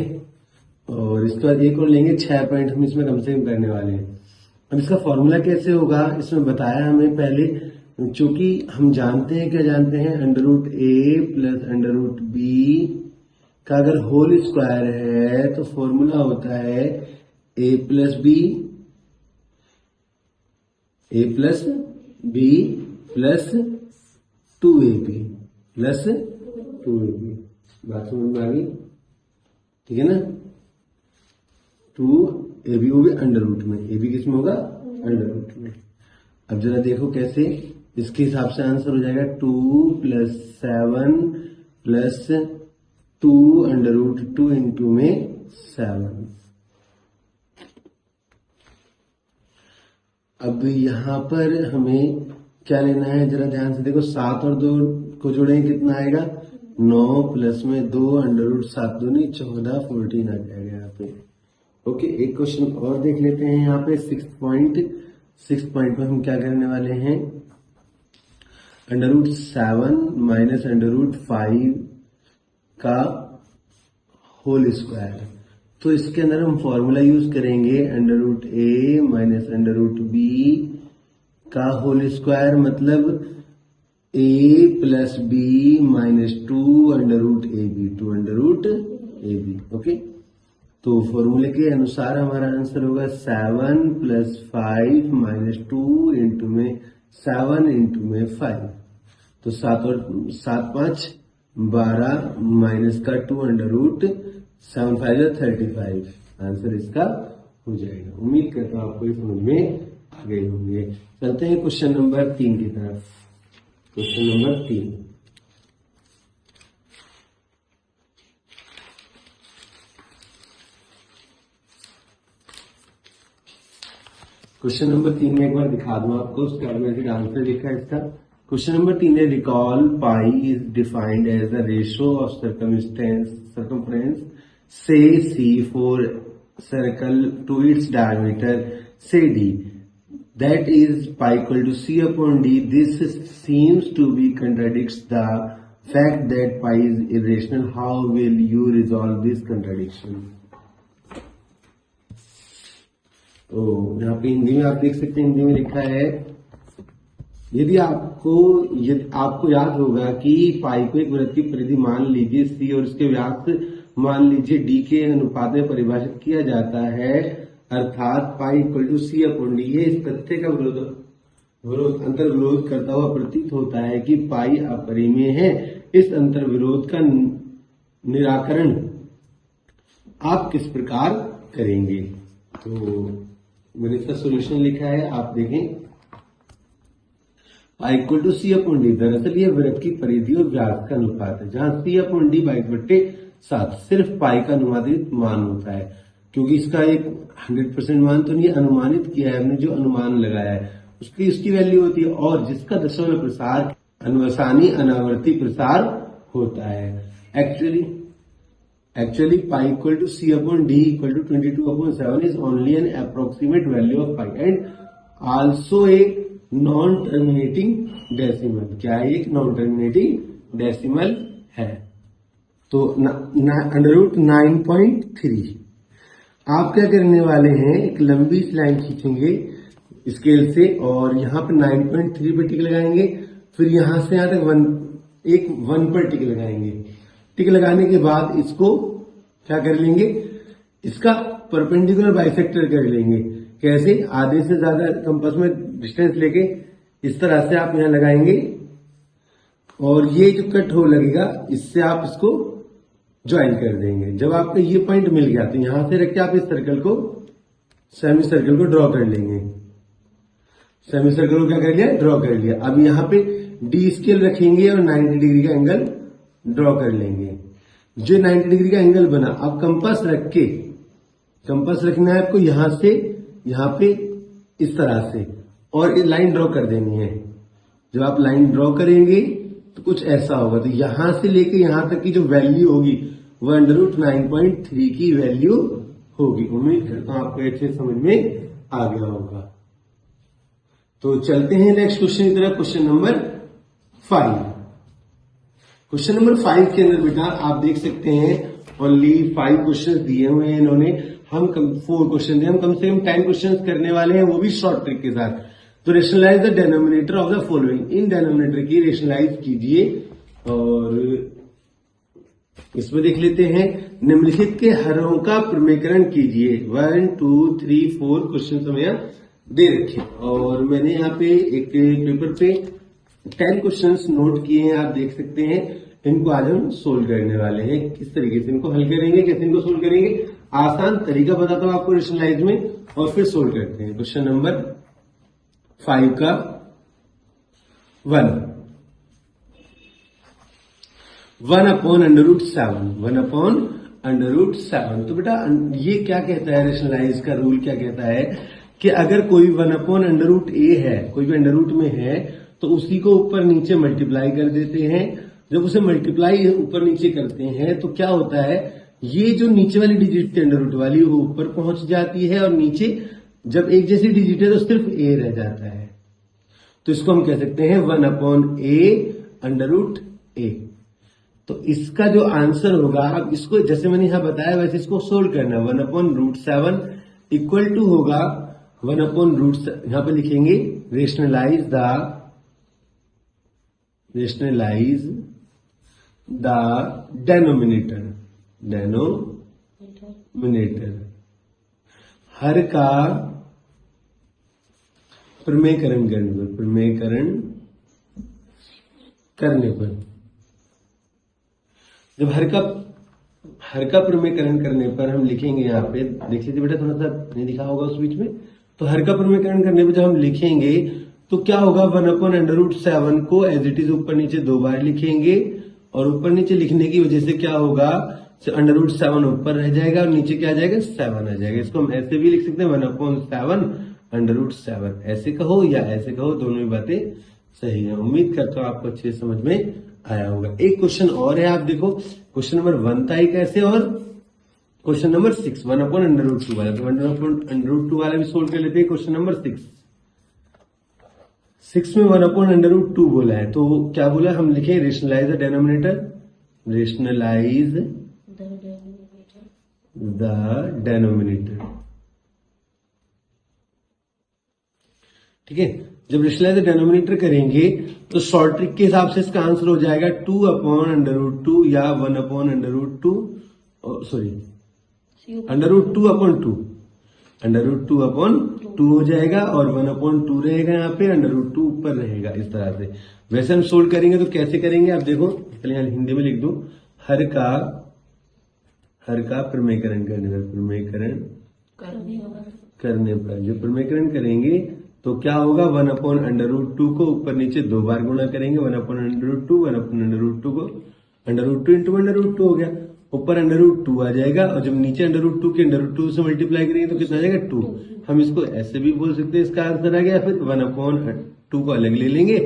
और इसके बाद एक और लेंगे 6 पॉइंट हम इसमें कम से कम करने वाले हैं। अब इसका फॉर्मूला कैसे होगा इसमें बताया हमें पहले, चूंकि हम जानते हैं, क्या जानते हैं, √a प्लस √b का अगर होल स्क्वायर है तो फॉर्मूला होता है a plus b plus 2ab plus 2ab। बात समझ में आ गई? ठीक है ना? 2ab वो भी अंडर रूट में, ab किस में होगा? अंडर रूट में। अब जरा देखो कैसे, इसके हिसाब से आंसर हो जाएगा 2 प्लस 7 प्लस 2 √2 इंटू में 7। अब यहां पर हमें क्या लेना है, जरा ध्यान से देखो। 7 और 2 को जोड़ेंगे कितना आएगा? 9 प्लस में 2 √7 दूनी 14 14 आ जाएगा यहाँ पे, ओके। एक क्वेश्चन और देख लेते हैं यहाँ पे 6 पॉइंट में हम क्या करने वाले हैं, √7 माइनस √5 का होल स्क्वायर। तो इसके अंदर हम फॉर्मूला यूज करेंगे √a माइनस √b का होल स्क्वायर, मतलब a plus b minus 2 √ab, okay. तो फॉर्मूले के अनुसार हमारा आंसर होगा 7 प्लस 5 माइनस 2 इंटू में 7 इंटू में 5। तो 7 और 7 5 12 माइनस का 2 √7 5 35। आंसर इसका हो जाएगा। उम्मीद करता हूं आपको ये समझ में आ गए होंगे। चलते हैं क्वेश्चन नंबर 3 की तरफ। क्वेश्चन नंबर 3, क्वेश्चन नंबर 3 में एक बार दिखा दूं आपको, उसके बाद में आंसर लिखा है इसका। क्वेश्चन नंबर 3 है, recall pi is defined as the ratio of circumference say C for circle to its diameter say D, that is pi equal to C upon D. This seems to be contradicts the fact that pi is irrational. How will you resolve this contradiction? तो यहाँ पे हिंदी में आप देख सकते हैं, हिंदी में लिखा है, यदि आपको याद होगा कि पाई को एक वृत्त की परिधि मान लीजिए C और उसके व्यास मान लीजिए D के अनुपात में परिभाषित किया जाता है, अर्थात pi equal to C upon D। ये इस तथ्य का अंतर विरोध करता हुआ प्रतीत होता है कि पाई अपरिमेय है। इस अंतर विरोध का निराकरण आप किस प्रकार करेंगे? तो मैंने इसका सोल्यूशन लिखा है, आप देखें। Pi equal to C upon D, दरअसल ये वृत्त की परिधि और व्यास का अनुपात है, जहां C अपॉन D 22/7 सिर्फ पाई का अनुमानित मान होता है, क्योंकि इसका एक 100% मान तो नहीं, अनुमानित किया है हमने, जो अनुमान लगाया है उसकी वैल्यू होती है, और जिसका दशमलव प्रसार अनुवसानी अनावर्ती प्रसार होता है। Actually pi equal to C upon D equal to 22/7 is only an approximate value of pi and also a non-terminating decimal। क्या है? एक non-terminating decimal है। तो √9.3 आप क्या करने वाले हैं, एक लंबी लाइन खींचेंगे स्केल से और यहाँ पे 9.3 पे टिक लगाएंगे, फिर यहां से यहां तक एक 1 पर टिक लगाएंगे। टिक लगाने के बाद इसको क्या कर लेंगे, इसका परपेंडिकुलर बाइसेक्टर कर लेंगे। कैसे? आधे से ज्यादा कंपास में डिस्टेंस लेके इस तरह से आप यहां लगाएंगे और ये जो कट हो लगेगा इससे आप इसको ज्वाइन कर देंगे। जब आपको ये पॉइंट मिल गया तो यहां से रख के आप इस सर्कल को, सेमी सर्कल को ड्रॉ कर लेंगे। सेमी सर्कल को क्या कर लिया? ड्रॉ कर लिया। अब यहाँ पे डी स्केल रखेंगे और 90 डिग्री का एंगल ड्रॉ कर लेंगे। जो 90 डिग्री का एंगल बना, अब कंपास रख के कंपास रखना है आपको यहां से यहां पे इस तरह से, और ये लाइन ड्रॉ कर देनी है। जब आप लाइन ड्रॉ करेंगे तो कुछ ऐसा होगा। तो यहां से लेके यहां तक की जो वैल्यू होगी वो √9.3 की वैल्यू होगी। उम्मीद करता हूं आपको अच्छे समझ में आ गया होगा। तो चलते हैं नेक्स्ट क्वेश्चन की तरफ। Question number 5। क्वेश्चन नंबर 5 के अंदर बेटा आप देख सकते हैं ओनली 5 क्वेश्चन दिए हुए हैं इन्होंने। हम 4 क्वेश्चन दिए, हम कम से कम 10 क्वेश्चन करने वाले हैं, वो भी शॉर्ट ट्रिक के साथ। तो rationalise the denominator of the following, इन डेनोमिनेटर की रेशनलाइज कीजिए। और इसमें देख लेते हैं, निम्नलिखित के हरों का प्रमेयकरण कीजिए। 1 2 3 4 क्वेश्चन हमें दे रखे, और मैंने यहाँ पे एक पेपर पे 10 क्वेश्चंस नोट किए हैं, आप देख सकते हैं। इनको आज हम सोल्व करने वाले हैं। किस तरीके से इनको हल करेंगे, कैसे इनको सोल्व करेंगे, आसान तरीका बताता हूं आपको रेशनलाइज में, और फिर सोल्व करते हैं। क्वेश्चन नंबर 5 का 1 1/√7। तो बेटा ये क्या कहता है, रेशनलाइज का रूल क्या कहता है कि अगर कोई 1/√a है, कोई भी अंडर रूट में है, तो उसी को ऊपर नीचे मल्टीप्लाई कर देते हैं। जब उसे मल्टीप्लाई ऊपर नीचे करते हैं तो क्या होता है, ये जो नीचे वाली डिजिट थी अंडर रूट वाली वो ऊपर पहुंच जाती है, और नीचे जब एक जैसी डिजिट है तो सिर्फ a रह जाता है। तो इसको हम कह सकते हैं 1/a√a। तो इसका जो आंसर होगा, अब इसको जैसे मैंने यहां बताया वैसे इसको सोल्व करना है। 1/√7 इक्वल टू होगा 1/√7, यहां पे लिखेंगे रेशनलाइज द डेनोमिनेटर, हर का प्रमेयकरण करने पर, जब हर का प्रमेयकरण करने पर हम लिखेंगे, यहाँ पे देख लीजिए बेटा, थोड़ा सा नहीं दिखा होगा उस बीच में। तो हर का प्रमेयकरण करने पर जब हम लिखेंगे तो क्या होगा, 1/√7 को एज इट इज ऊपर नीचे 2 बार लिखेंगे, और ऊपर नीचे लिखने की वजह से क्या होगा, √7 ऊपर रह जाएगा और नीचे क्या आ जाएगा, 7 आ जाएगा। इसको हम ऐसे भी लिख सकते हैं 1/7 ऐसे कहो या ऐसे कहो, दोनों ही बातें सही है। उम्मीद करता हूं आपको अच्छे समझ में आया होगा। एक क्वेश्चन और है, आप देखो क्वेश्चन नंबर 1 था एक ऐसे, और क्वेश्चन नंबर 6 1/√2 वाला। तो 1/√2 वाला भी सोल्व कर लेते हैं। क्वेश्चन नंबर 6 में 1/√2 बोला है, तो क्या बोला, हम लिखे रेशनलाइज द डेनोमिनेटर, ठीक है। जब रेशनलाइज द डेनोमिनेटर करेंगे तो शॉर्ट ट्रिक के हिसाब से इसका आंसर हो जाएगा 2/√2 या 1/√2, सॉरी √2/2 हो जाएगा, और 1/2 रहेगा, यहाँ पे √2 ऊपर रहेगा, इस तरह से। वैसे हम सोल्व करेंगे तो कैसे करेंगे, आप देखो, चलिए यहाँ हिंदी में लिख दो, हर का प्रमेयकरण करने पर जब प्रमेयकरण करेंगे तो क्या होगा, 1/√2 को ऊपर नीचे 2 बार गुणा करेंगे, 1/√2 को √2 इंटू √2 हो गया, ऊपर √2 आ जाएगा, और जब नीचे √2 के √2 से मल्टीप्लाई करेंगे तो कितना आ जाएगा, 2। हम इसको ऐसे भी बोल सकते हैं, इसका आंसर आ गया। फिर 1/2 को अलग ले लेंगे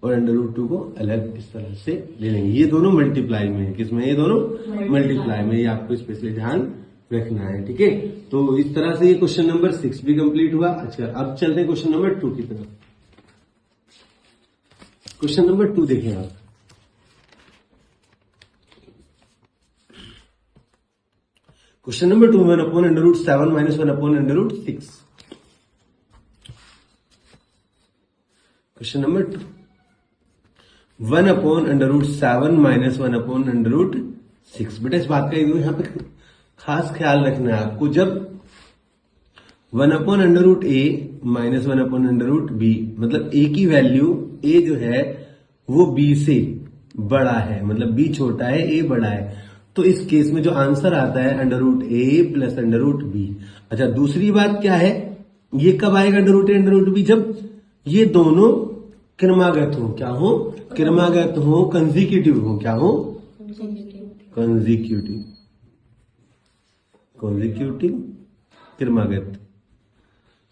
और √2 को अलग इस तरह से ले लेंगे। ये दोनों मल्टीप्लाई में है, किसमें, ये दोनों मल्टीप्लाई में, ये आपको स्पेशली ध्यान रखना है, ठीक है। तो इस तरह से ये क्वेश्चन नंबर 6 भी कंप्लीट हुआ। अच्छा, अब चलते हैं क्वेश्चन नंबर 2 की तरफ। क्वेश्चन नंबर 2 देखें आप। Question number 2, 1/√7 - 1/√6। Question number 2, 1/√7 - 1/√6। बेटा इस बात का यहाँ पे खास ख्याल रखना है आपको, जब 1/√a - 1/√b, मतलब a की वैल्यू, a जो है वो b से बड़ा है, मतलब b छोटा है, a बड़ा है, तो इस केस में जो आंसर आता है √a + √b। अच्छा, दूसरी बात क्या है, ये कब आएगा √a √b, जब ये दोनों क्रमागत हो, क्या हो, क्रमागत हो, कंसेक्यूटिव हो, क्या हो, कंसेक्यूटिव।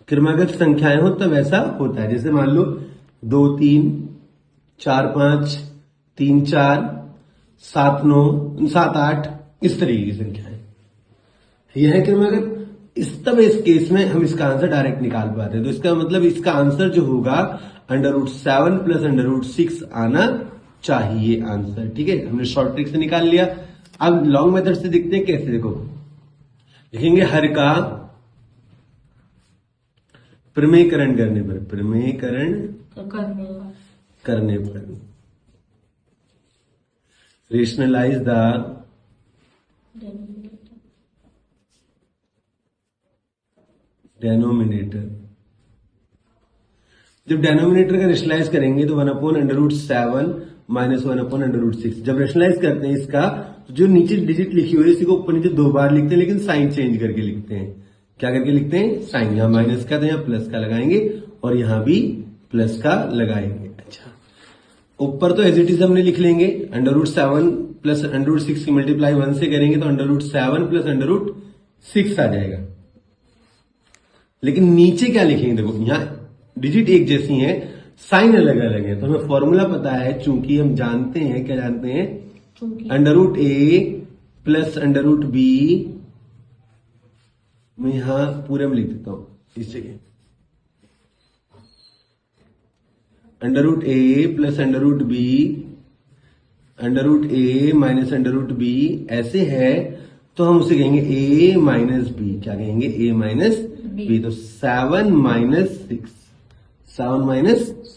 क्रमागत संख्याएं हो तब ऐसा होता है। जैसे मान लो 2 3 4 5 3 4 7 9 7 8 इस तरीके की संख्याएं, यह है क्रमागत। इस केस में हम इसका आंसर डायरेक्ट निकाल पाते हैं। तो इसका मतलब इसका आंसर जो होगा √7 प्लस √6 आना चाहिए आंसर। ठीक है, हमने शॉर्ट ट्रिक से निकाल लिया। अब लॉन्ग मेथड से देखते हैं कैसे। देखो लिखेंगे हर का प्रमेयकरण करने पर रेशनलाइज द डेनोमिनेटर। जब डेनोमिनेटर का रेशनलाइज करेंगे तो 1/√7 माइनस 1/√6। जब रेशनलाइज करते हैं इसका तो जो नीचे डिजिट लिखी हुई है इसी को ऊपर नीचे 2 बार लिखते हैं, लेकिन साइन चेंज करके लिखते हैं। क्या करके लिखते हैं? साइन। यहां माइनस का था, यहां प्लस का लगाएंगे और यहां भी प्लस का लगाएंगे। अच्छा, ऊपर तो एज इट इज हमने लिख लेंगे। √7 प्लस √6 की मल्टीप्लाई 1 से करेंगे तो √7 प्लस √6 आ जाएगा। लेकिन नीचे क्या लिखेंगे? देखो यहां डिजिट एक जैसी है, साइन अलग अलग है। तो हमें फॉर्मूला पता है, चूंकि हम जानते हैं, क्या जानते हैं? √a plus √b। मैं यहां पूरे में लिख देता हूं इस जगह, √a plus √b, √a minus √b ऐसे है तो हम उसे कहेंगे a माइनस b। क्या कहेंगे? a minus b। तो 7 माइनस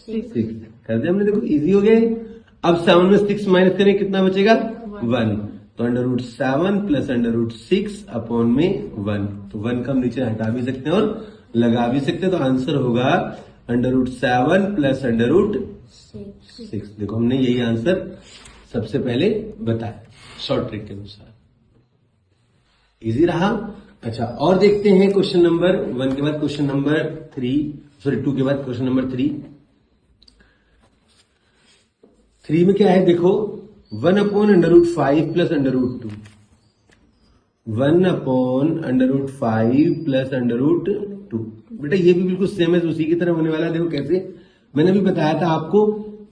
6 कर दिया हमने। देखो इजी हो गया। अब 7 में 6 माइनस करें कितना बचेगा? 1। तो √7 प्लस √6 अपॉन में 1। तो 1 का हम नीचे हटा भी सकते हैं और लगा भी सकते हैं। तो आंसर होगा √7 प्लस √6। देखो हमने यही आंसर सबसे पहले बताया शॉर्ट ट्रिक के अनुसार। इजी रहा। अच्छा, और देखते हैं क्वेश्चन नंबर 1 के बाद क्वेश्चन नंबर 2 के बाद क्वेश्चन नंबर 3 में क्या है? देखो 1/√5 प्लस √2, 1/√5 प्लस √2। बेटा ये भी बिल्कुल सेम है, उसी की तरह होने वाला है। देखो कैसे, मैंने भी बताया था आपको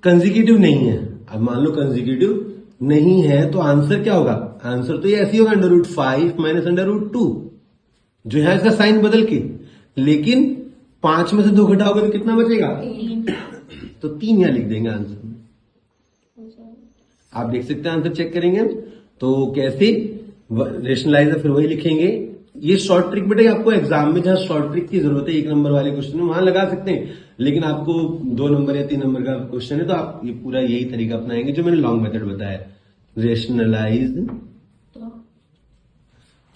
कंसेक्यूटिव नहीं है। अब मान लो कंसेक्यूटिव नहीं है तो आंसर क्या होगा? आंसर तो ये ऐसे ही होगा √5 माइनस √2, जो है इसका साइन बदल के। लेकिन 5 में से 2 घटाओगे तो कितना बचेगा? 3। तो 3 यहां लिख देंगे आंसर में। आप देख सकते हैं, आंसर चेक करेंगे हम तो कैसे रेशनलाइज फिर वही लिखेंगे। ये शॉर्ट ट्रिक बेटा आपको एग्जाम में जहां शॉर्ट ट्रिक की जरूरत है 1 नंबर वाले क्वेश्चन में वहां लगा सकते हैं, लेकिन आपको 2 नंबर या 3 नंबर का क्वेश्चन है तो आप ये पूरा यही तरीका अपनाएंगे जो मैंने लॉन्ग मेथड बताया। Rationalise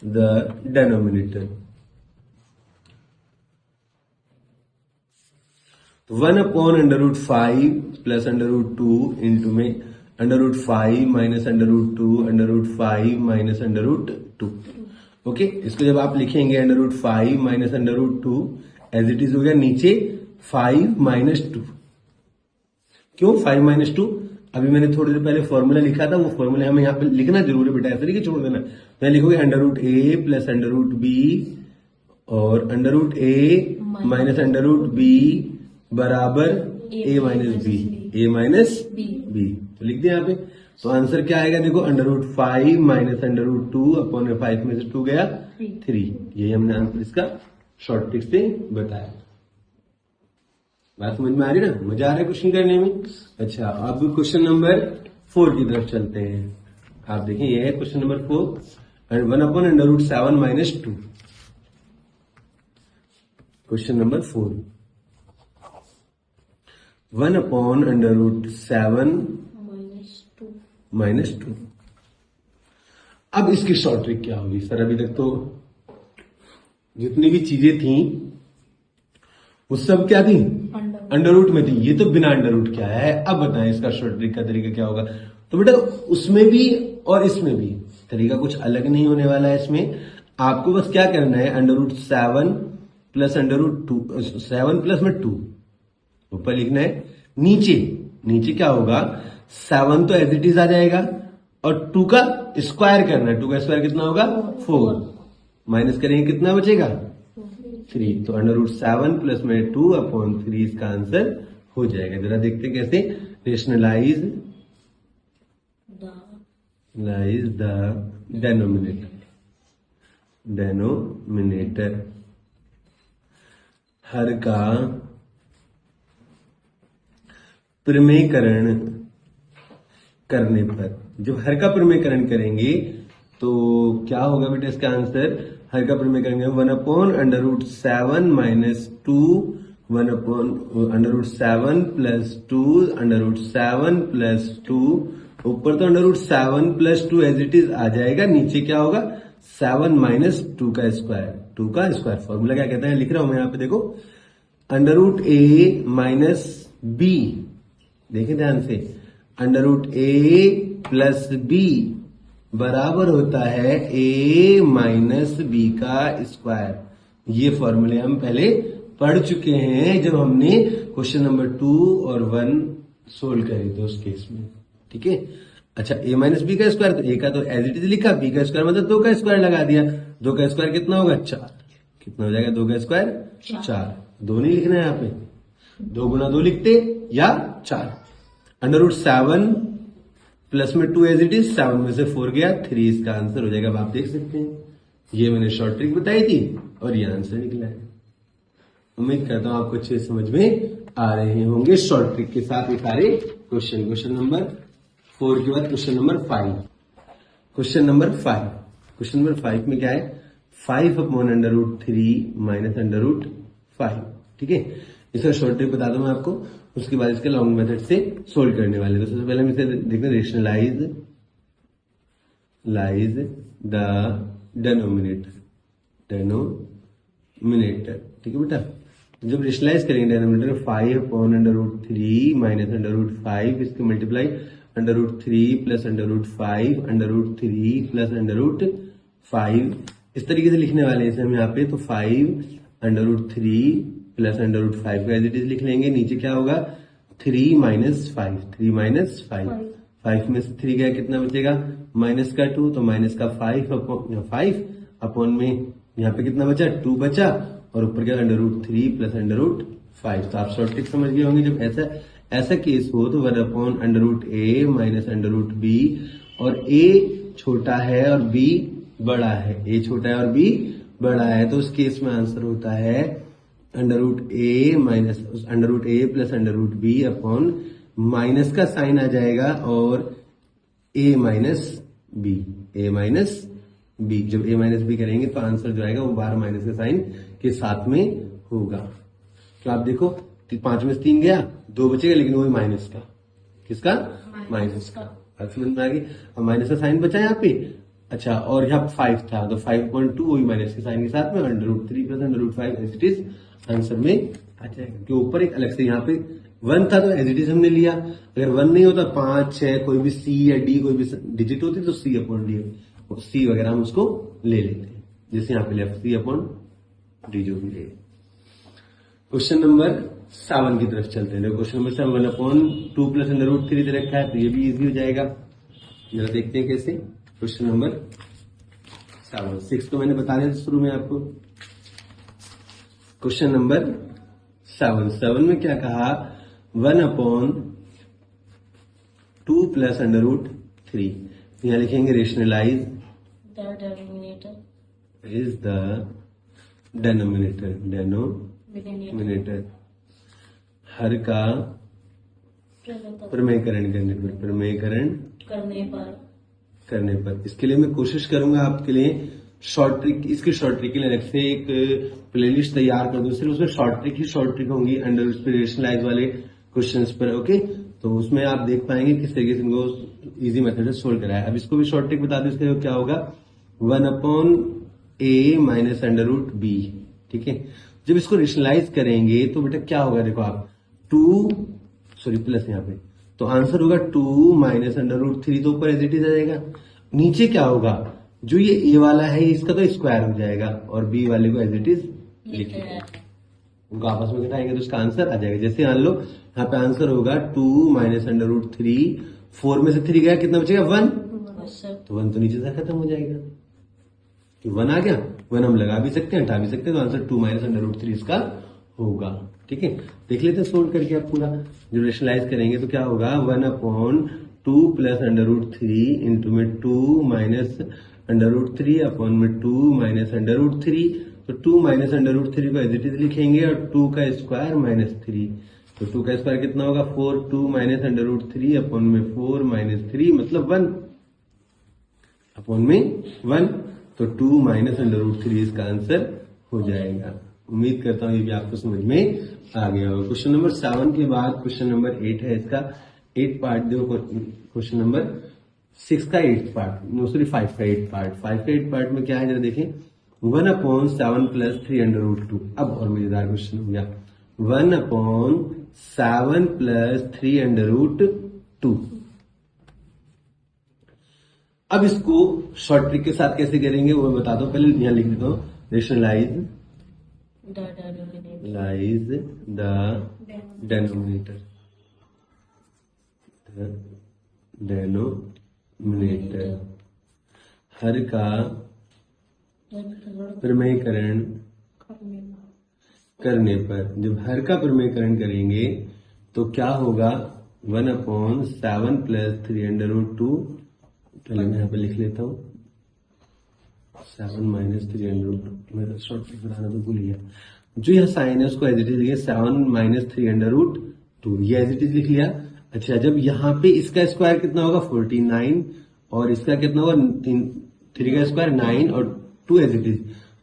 the denominator. 1/√5 plus √2 into में √5 माइनस √2 √5 माइनस √2। ओके, इसको जब आप लिखेंगे √5 माइनस √2 एज इट इज हो गया नीचे 5 माइनस 2। क्यों 5 माइनस 2? अभी मैंने थोड़ी देर पहले फॉर्मूला लिखा था, वो फॉर्मूला हमें यहाँ पे लिखना जरूरी बेटा, ऐसे नहीं कि छोड़ देना। मैं लिखोगे √a प्लस √b और √a माइनस √b बराबर a माइनस b। तो लिख दिया यहाँ पे। तो आंसर क्या आएगा? देखो √5 माइनस √2 अपॉन 5 में से 2 गया 3। यही हमने आंसर इसका शॉर्ट ट्रिक से बताया। बात समझ में आ रही ना? मजा आ रहा है क्वेश्चन करने में? अच्छा, अब क्वेश्चन नंबर 4 की तरफ चलते हैं। आप देखें यह है question number 4 1/√7 minus 2। Question number 4 1/√7 minus 2। अब इसकी शॉर्ट ट्रिक क्या होगी सर? अभी तक तो जितनी भी चीजें थी वो सब क्या थी? अंडर रूट में थी। ये तो बिना अंडर रूट क्या है। अब बताएं इसका शॉर्ट ट्रिक का तरीका क्या होगा। तो बेटा उसमें भी और इसमें भी तरीका कुछ अलग नहीं होने वाला है। इसमें आपको बस क्या करना है, √7 प्लस √2, 7 प्लस में 2 ऊपर लिखना है। नीचे क्या होगा? 7 तो एज इट इज आ जाएगा और 2 का स्क्वायर करना है। 2 का स्क्वायर कितना होगा? 4। माइनस करेंगे कितना बचेगा? 3, तो √7 प्लस में 2/3 इसका आंसर हो जाएगा। जरा देखते कैसे, रेशनलाइज द डेनोमिनेटर, हर का प्रमेयकरण करने पर, जब हर का प्रमेयकरण करेंगे तो क्या होगा बेटा इसका आंसर, हर का प्रमेयकरण करेंगे 1/√7 माइनस 2, 1/√7 प्लस 2, √7 प्लस 2, ऊपर तो √7 प्लस 2 एज इट इज आ जाएगा, नीचे क्या होगा 7 माइनस 2 का स्क्वायर, 2 का स्क्वायर। फॉर्मूला क्या कहता है, लिख रहा हूं मैं यहाँ पे, देखो √a माइनस b, देखें ध्यान से, √a प्लस b बराबर होता है a माइनस b का स्क्वायर। ये फॉर्मूले हम पहले पढ़ चुके हैं जब हमने क्वेश्चन नंबर 2 और 1 सोल्व करे थे उस केस में, ठीक है। अच्छा, a माइनस बी का स्क्वायर, तो a का तो एज इट इज लिखा, b का स्क्वायर मतलब 2 का स्क्वायर लगा दिया, 2 का स्क्वायर कितना होगा 4, कितना हो जाएगा 2 का स्क्वायर 4, 2 नहीं लिखना है यहाँ पे, 2 गुना 2 लिखते या 4, √7 प्लस में 2 एज इट इज, 7 में से 4 गया 3, इसका आंसर हो जाएगा। अब आप देख सकते हैं, ये मैंने शॉर्ट ट्रिक बताई थी और ये आंसर निकला है। उम्मीद करता हूं आपको अच्छे समझ में आ रहे होंगे शॉर्ट ट्रिक के साथ ये सारे क्वेश्चन। क्वेश्चन नंबर 4 के बाद क्वेश्चन नंबर 5, क्वेश्चन नंबर 5 में क्या है, 5/√3 माइनस √5, ठीक है। इसका शॉर्ट ट्रिक बता दूं मैं आपको, उसके बाद इसके लॉन्ग मेथड से सोल्व करने वाले। तो सबसे पहले हम इसे देखते हैं, रेशनलाइज द डेनोमिनेटर, ठीक है बेटा। जब रेशनलाइज करेंगे डेनोमिनेटर 5/√3 माइनस √5, इसके मल्टीप्लाई √3 प्लस √5, √3 प्लस √5, इस तरीके से लिखने वाले हैं हम यहाँ पे। तो 5/√3 प्लस √5 का एज इट इज लिख लेंगे, नीचे क्या होगा 3 माइनस 5, 3 माइनस 5 में से 3 गया, कितना बचेगा माइनस का 2, तो माइनस का 5 अपॉन में यहाँ पे कितना बचा 2 बचा, और ऊपर क्या √3 प्लस √5। तो आप शॉर्ट ट्रिक समझ गए होंगे, जब ऐसा केस हो तो 1/√a माइनस √b, और a छोटा है और b बड़ा है, a छोटा है और b बड़ा है, तो उस केस में आंसर होता है √a minus √a plus √b upon minus का साइन आ जाएगा और a माइनस b, जब a माइनस b करेंगे तो आंसर जो आएगा वो 12 माइनस का साइन के साथ में होगा। तो आप देखो 5 में से 3 गया, 2 बचेगा, लेकिन वही माइनस का, किसका माइनस का, समझ में आ गई। अब माइनस का साइन बचा यहाँ पे, अच्छा, और यहाँ 5 था तो 5.2 वही माइनस के साइन के साथ में, √3 plus √5 as it is answer में आ जाएगा। के ऊपर एक अलग से यहाँ पे 1 था तो एज इट इज हमने लिया, अगर 1 नहीं होता 5, 6 कोई भी C या D कोई भी डिजिट होती तो C/D, C वगैरह हम उसको ले लेते हैं, जैसे यहाँ पे लिया C/D जो भी ले। क्वेश्चन नंबर 7 की तरफ चलते हैं। क्वेश्चन नंबर 7 1/2 प्लस √3 दे रखा है, तो ये भी इजी हो जाएगा। जरा देखते हैं कैसे। क्वेश्चन नंबर 6 तो मैंने बता दिया शुरू में आपको। क्वेश्चन नंबर 7 में क्या कहा, 1/2 प्लस √3, यहां लिखेंगे रेशनलाइज द डेनोमिनेटर, हर का प्रमेयकरण करने पर, इसके लिए मैं कोशिश करूंगा आपके लिए शॉर्ट ट्रिक, इसकी शॉर्ट ट्रिक के लिए अलग से एक प्लेलिस्ट तैयार कर दूं, सिर्फ उसमें शॉर्ट ट्रिक होंगी अंडर रेशनलाइज वाले क्वेश्चंस पर, ओके। तो उसमें आप देख पाएंगे किस तरीके से इनको इजी मेथड से सोल्व कराया। अब इसको भी शॉर्ट ट्रिक बता दें, इसका क्या होगा 1/a माइनस √b, ठीक है। जब इसको रेशनलाइज करेंगे तो बेटा क्या होगा, देखो आप प्लस यहाँ पे, तो आंसर होगा 2 माइनस √3, तो ऊपर एज इट इज आ जाएगा। नीचे क्या होगा, जो ये a वाला है इसका तो स्क्वायर हो जाएगा और b वाले को एज इट इज लिखेगा, उनको आपस में घटाएंगे तो इसका आंसर आ जाएगा। जैसे मान लो यहाँ पे आंसर होगा 2 माइनस √3, 4 में से 3 गया, कितना बचेगा 1, तो 1 तो नीचे से खत्म हो जाएगा, कि 1 आ गया, 1 हम लगा भी सकते हैं, हटा भी सकते हैं, तो आंसर 2 माइनस अंडर रूट 3 इसका होगा। ठीक है, देख लेते हैं सोल्व करके आप पूरा जो रेशनलाइज करेंगे तो क्या होगा, 1/2 प्लस अंडर रूट 3 इंटू में 2 माइनस अंडर रूट 3 अपॉन में 2 माइनस अंडर रूट 3। तो 2 माइनस अंडर रूट 3 को एज इट इज लिखेंगे और 2 का स्क्वायर माइनस 3, तो 2 का स्क्वायर कितना होगा 4, 2 माइनस अंडर रूट 3 अपॉन में 4 माइनस 3 मतलब 1 अपॉन में 1, तो 2 माइनस अंडर रूट 3 इसका आंसर हो जाएगा। उम्मीद करता हूं ये भी आपको समझ में आ गया होगा। क्वेश्चन नंबर 7 के बाद क्वेश्चन नंबर 8 है, इसका 8 पार्ट देखो, क्वेश्चन नंबर 6 का 8 पार्ट, नो सॉरी 5 का 8 पार्ट। 5 का 8 पार्ट में क्या है जरा देखें, 1/7 प्लस 3 अंडर रूट 2। अब और मजेदार क्वेश्चन हो गया, 1/7 प्लस 3 अंडर रूट 2। अब इसको शॉर्ट ट्रिक के साथ कैसे करेंगे वो मैं बताता हूं, पहले यहां लिख देता हूं, रेशनलाइज द डेनोमिनेटर, हर का प्रमेयकरण करने पर, जब हर का प्रमेयकरण करेंगे तो क्या होगा, 1/7 प्लस 3 अंडर रूट 2, पहले मैं यहाँ पे लिख लेता हूँ 7 माइनस 3 अंडर रूट 2, मेरा शॉर्ट ट्रिक बनाना तो भूल गया। जो यह साइन है उसको एज इट इज लिखिए 7 माइनस 3 अंडर रूट 2, ये एज इट इज लिख लिया। अच्छा, जब यहाँ पे इसका स्क्वायर कितना होगा 49 और इसका कितना होगा 3 का स्क्वायर 9 और 2 एज इट इज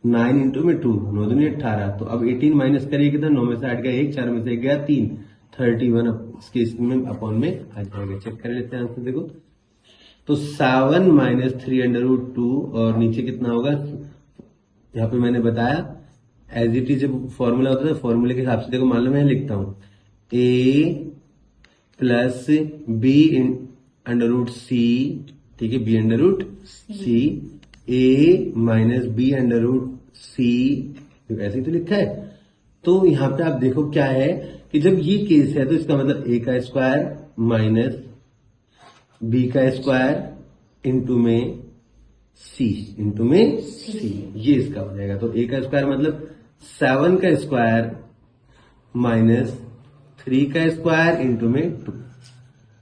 9 इंटू में 2, 9 दूनी 18, तो अब 18 माइनस करिए कितना, 9 में से 8 गया 1, 4 में से 1 गया 3, 31 इसके इसमें अपॉन में आ जाएगा। चेक कर लेते हैं आंसर, देखो तो 7 माइनस 3 अंडर रूट 2 और नीचे कितना होगा, यहाँ पे मैंने बताया एज इट इज जब फॉर्मूला होता है फॉर्मूले के हिसाब से देखो, मान लो मैं लिखता हूं a plus B under root C, ठीक है, B under root C, A minus B under root C, ऐसे ही तो लिखा है। तो यहां पे आप देखो क्या है कि जब ये केस है तो इसका मतलब a का स्क्वायर माइनस बी का स्क्वायर इंटू में सी, ये इसका हो जाएगा। तो a का स्क्वायर मतलब 7 का स्क्वायर माइनस 3 का स्क्वायर इंटू में 2।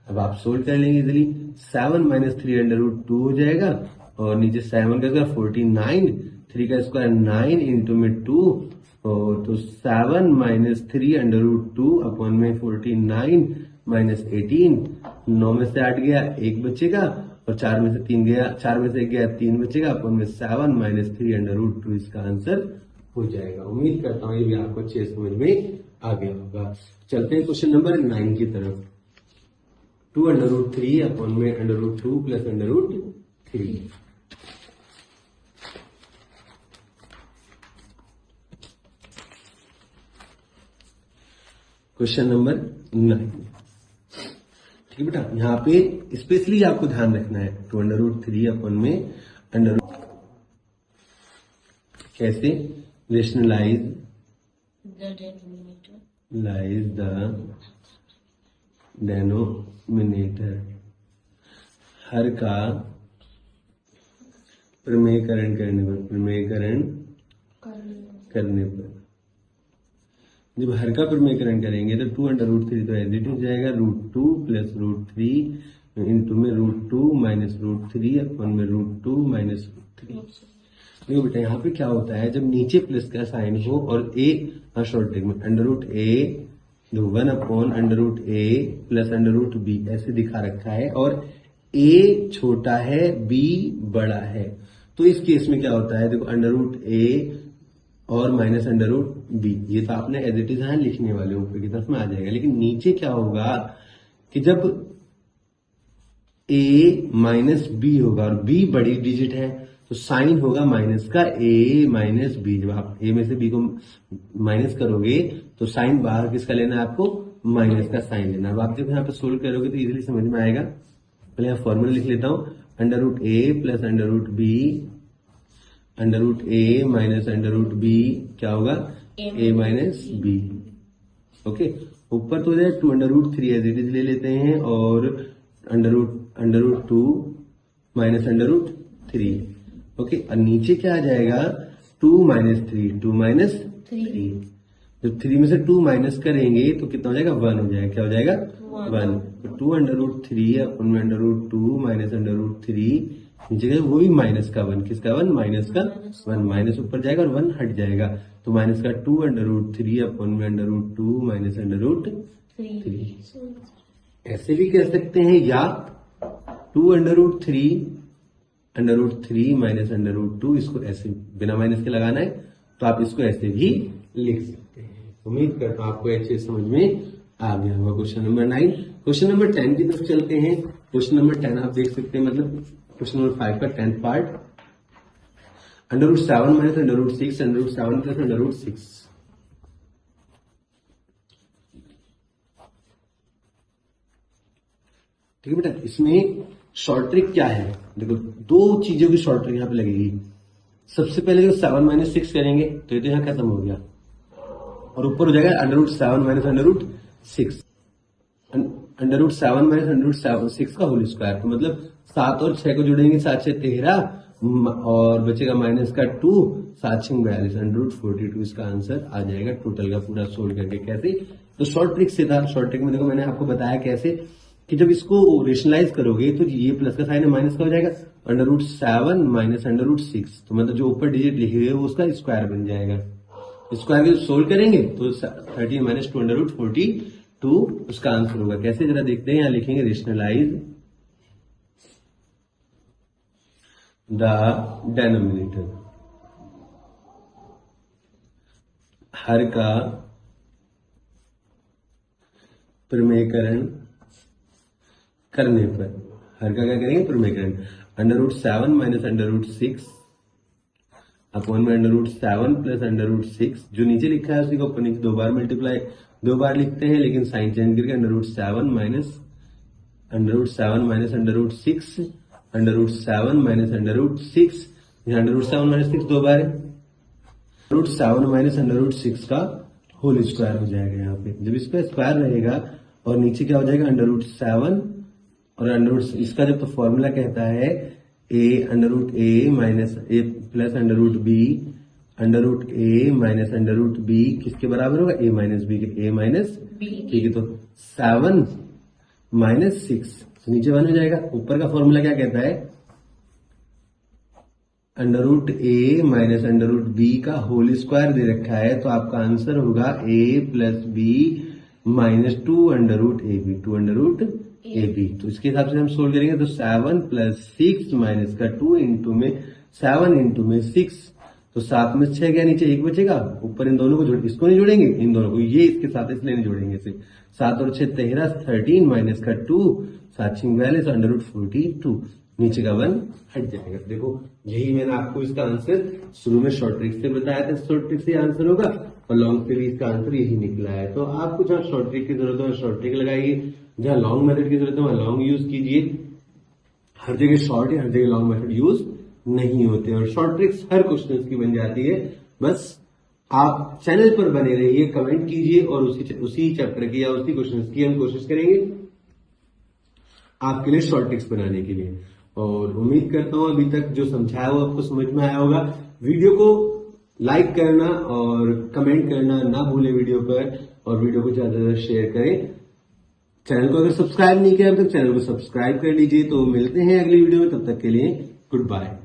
अब आप सोल्व कर लेंगे इजिली, 7 माइनस 3 अंडर रूट 2 हो जाएगा और नीचे 7 का स्क्वायर 49, 3 का स्क्वायर 9 इंटू में 2, और तो 7 माइनस 3 अंडर रूट 2 अपॉन में 49 माइनस 18, 9 में से 8 गया 1 बचेगा और 4 में से 3 गया, 4 में से 1 गया 3 बचेगा, अपॉन में 7 माइनस 3 अंडर रूट 2 इसका आंसर हो जाएगा। उम्मीद करता हूं ये भी आपको अच्छे समझ में आ गया होगा। चलते हैं क्वेश्चन नंबर 9 की तरफ, 2 अंडर रूट 3 अपॉन में under root 2 plus under root 3। Question number 9, ठीक है बेटा, यहां पे स्पेशली आपको ध्यान रखना है 2 अंडर रूट 3 अपॉन में अंडर रूट, कैसे रेशनलाइज द डेनोमिनेटर, हर का प्रमेयकरण करने पर, जब हर का प्रमेयकरण करेंगे तो 2 अंडर रूट 3 तो एज इट हो जाएगा रूट 2 प्लस रूट 3 इंटू में रूट 2 माइनस रूट 3 अपॉन में रूट 2 माइनस रूट 3। देखो बेटा यहाँ पे क्या होता है, जब नीचे प्लस का साइन हो और a शॉर्ट ट्रिक में under root a 1 upon under root a plus under root b ऐसे दिखा रखा है और a छोटा है b बड़ा है, तो इस केस में क्या होता है, देखो अंडर रूट a और माइनस अंडर रूट b, ये तो आपने एज इट इज यहां लिखने वाले ऊपर की तरफ में आ जाएगा। लेकिन नीचे क्या होगा कि जब a माइनस b होगा और b बड़ी डिजिट है तो साइन होगा माइनस का a माइनस b। जब आप a में से b को माइनस करोगे तो साइन बाहर किसका लेना है, आपको माइनस का साइन लेना है। अब आप जब यहाँ पे सोल्व करोगे तो इजीली समझ में आएगा। पहले यहाँ फॉर्मूला लिख लेता हूं, under root a plus under root b, under root a minus under root b क्या होगा a माइनस b। ओके, ऊपर तो जाए 2 under root 3 as it is ले लेते हैं और under root 2 minus under root 3, okay, और नीचे क्या आ जाएगा 2 माइनस 3, 2 माइनस 3। जब 3 में से 2 माइनस करेंगे तो कितना हो जाएगा 1 हो जाएगा। क्या हो जाएगा 1। तो 2 √3 अपन में √2 माइनस √3 नीचे गए वो भी माइनस का 1। किसका 1? माइनस का 1। माइनस ऊपर जाएगा और 1 हट जाएगा तो माइनस का 2 √3 अपन में √2 माइनस √3। ऐसे भी कह सकते हैं या 2 √3 माइनस √2, इसको ऐसे बिना माइनस के लगाना है तो आप इसको ऐसे भी लिख सकते हैं। उम्मीद करता हूं आपको अच्छे समझ में आ गया होगा। Question number 9। क्वेश्चन नंबर 10 की तरफ चलते हैं। क्वेश्चन नंबर 10 आप देख सकते हैं, मतलब क्वेश्चन नंबर 5 का 10th पार्ट। √7 minus √6, √7 plus √6। ठीक है बेटा, इसमें शॉर्ट ट्रिक क्या है? देखो, दो चीजों की शॉर्ट ट्रिक यहाँ पे लगेगी। सबसे पहले जो 7 माइनस 6 करेंगे तो ये तो यहाँ खत्म हो गया और ऊपर हो जाएगा √7 माइनस √6, √7 माइनस √6 का होल स्क्वायर। तो मतलब 7 और 6 को जोड़ेंगे, 7 6 13 और बचेगा माइनस का 2, 7 6 42, √42 इसका आंसर आ जाएगा टोटल का पूरा सोल्व करके। कैसे? तो शॉर्ट ट्रिक से था। शॉर्ट ट्रिक में देखो मैंने आपको बताया कैसे कि जब इसको रेशनलाइज करोगे तो ये प्लस का साइन है, माइनस का हो जाएगा √7 माइनस √6। तो मतलब जो ऊपर डिजिट लिखे हुए वो उसका स्क्वायर बन जाएगा। स्क्वायर के सोल्व करेंगे तो 13 माइनस 2 √42 उसका आंसर होगा। कैसे जरा देखते हैं, यहाँ लिखेंगे रेशनलाइज द डेनोमिनेटर। हर का प्रमेयकरण करने पर, हर का क्या करेंगे? प्रमेयकरण। √7 माइनस √6 अपॉन में √7 प्लस √6, जो नीचे लिखा है उसी को ऊपर नीचे 2 बार मल्टीप्लाई, 2 बार लिखते हैं लेकिन साइन चेंज करके √7 माइनस √6 √7 माइनस √6, यहाँ √7 माइनस 6 2 बार है, √7 माइनस √6 का होल स्क्वायर हो जाएगा यहाँ पे। जब इसका स्क्वायर रहेगा और नीचे क्या हो जाएगा √7 और इसका जब तो फॉर्मूला कहता है a minus a plus √b, √a minus √b किसके बराबर होगा? a माइनस b के, a माइनस b। ठीक है, तो 7 माइनस 6 नीचे 1 हो जाएगा। ऊपर का फॉर्मूला क्या कहता है? √a माइनस √b का होल स्क्वायर दे रखा है, तो आपका आंसर होगा a plus b minus 2 √ab, 2 √ab। तो इसके हिसाब से हम सोल्व करेंगे तो 7 प्लस 6 माइनस का 2 इंटू में 7 इंटू में 6, तो 7 में 6 गया, नीचे 1 बचेगा, ऊपर इन दोनों को जोड़, इसको नहीं जोड़ेंगे, इन दोनों को, ये इसके साथ इसलिए नहीं जोड़ेंगे इसे। 7 और 6 13, 13 माइनस का 2, 7 6 42, √42 नीचे का 1 हट जाएगा। देखो यही मैंने आपको इसका आंसर शुरू में शॉर्ट ट्रिक से बताया था, शॉर्ट ट्रिक से आंसर होगा और लॉन्ग से भी इसका आंसर यही निकला है। तो आपको जहां शॉर्ट ट्रिक की जरूरत है शॉर्ट ट्रिक लगाइए, जहां लॉन्ग मेथड की जरूरत है वहां लॉन्ग यूज कीजिए। हर जगह शॉर्ट है, हर जगह लॉन्ग मेथड यूज नहीं होते और शॉर्ट ट्रिक्स हर क्वेश्चन की बन जाती है। बस आप चैनल पर बने रहिए, कमेंट कीजिए और उसी चैप्टर की या उसी क्वेश्चन की हम कोशिश करेंगे आपके लिए शॉर्ट ट्रिक्स बनाने के लिए। और उम्मीद करता हूं अभी तक जो समझाया वो आपको समझ में आया होगा। वीडियो को लाइक करना और कमेंट करना ना भूलें वीडियो पर, और वीडियो को ज्यादा से ज्यादा शेयर करें। चैनल को अगर सब्सक्राइब नहीं किया तो चैनल को सब्सक्राइब कर लीजिए। तो मिलते हैं अगली वीडियो में, तब तक के लिए गुड बाय।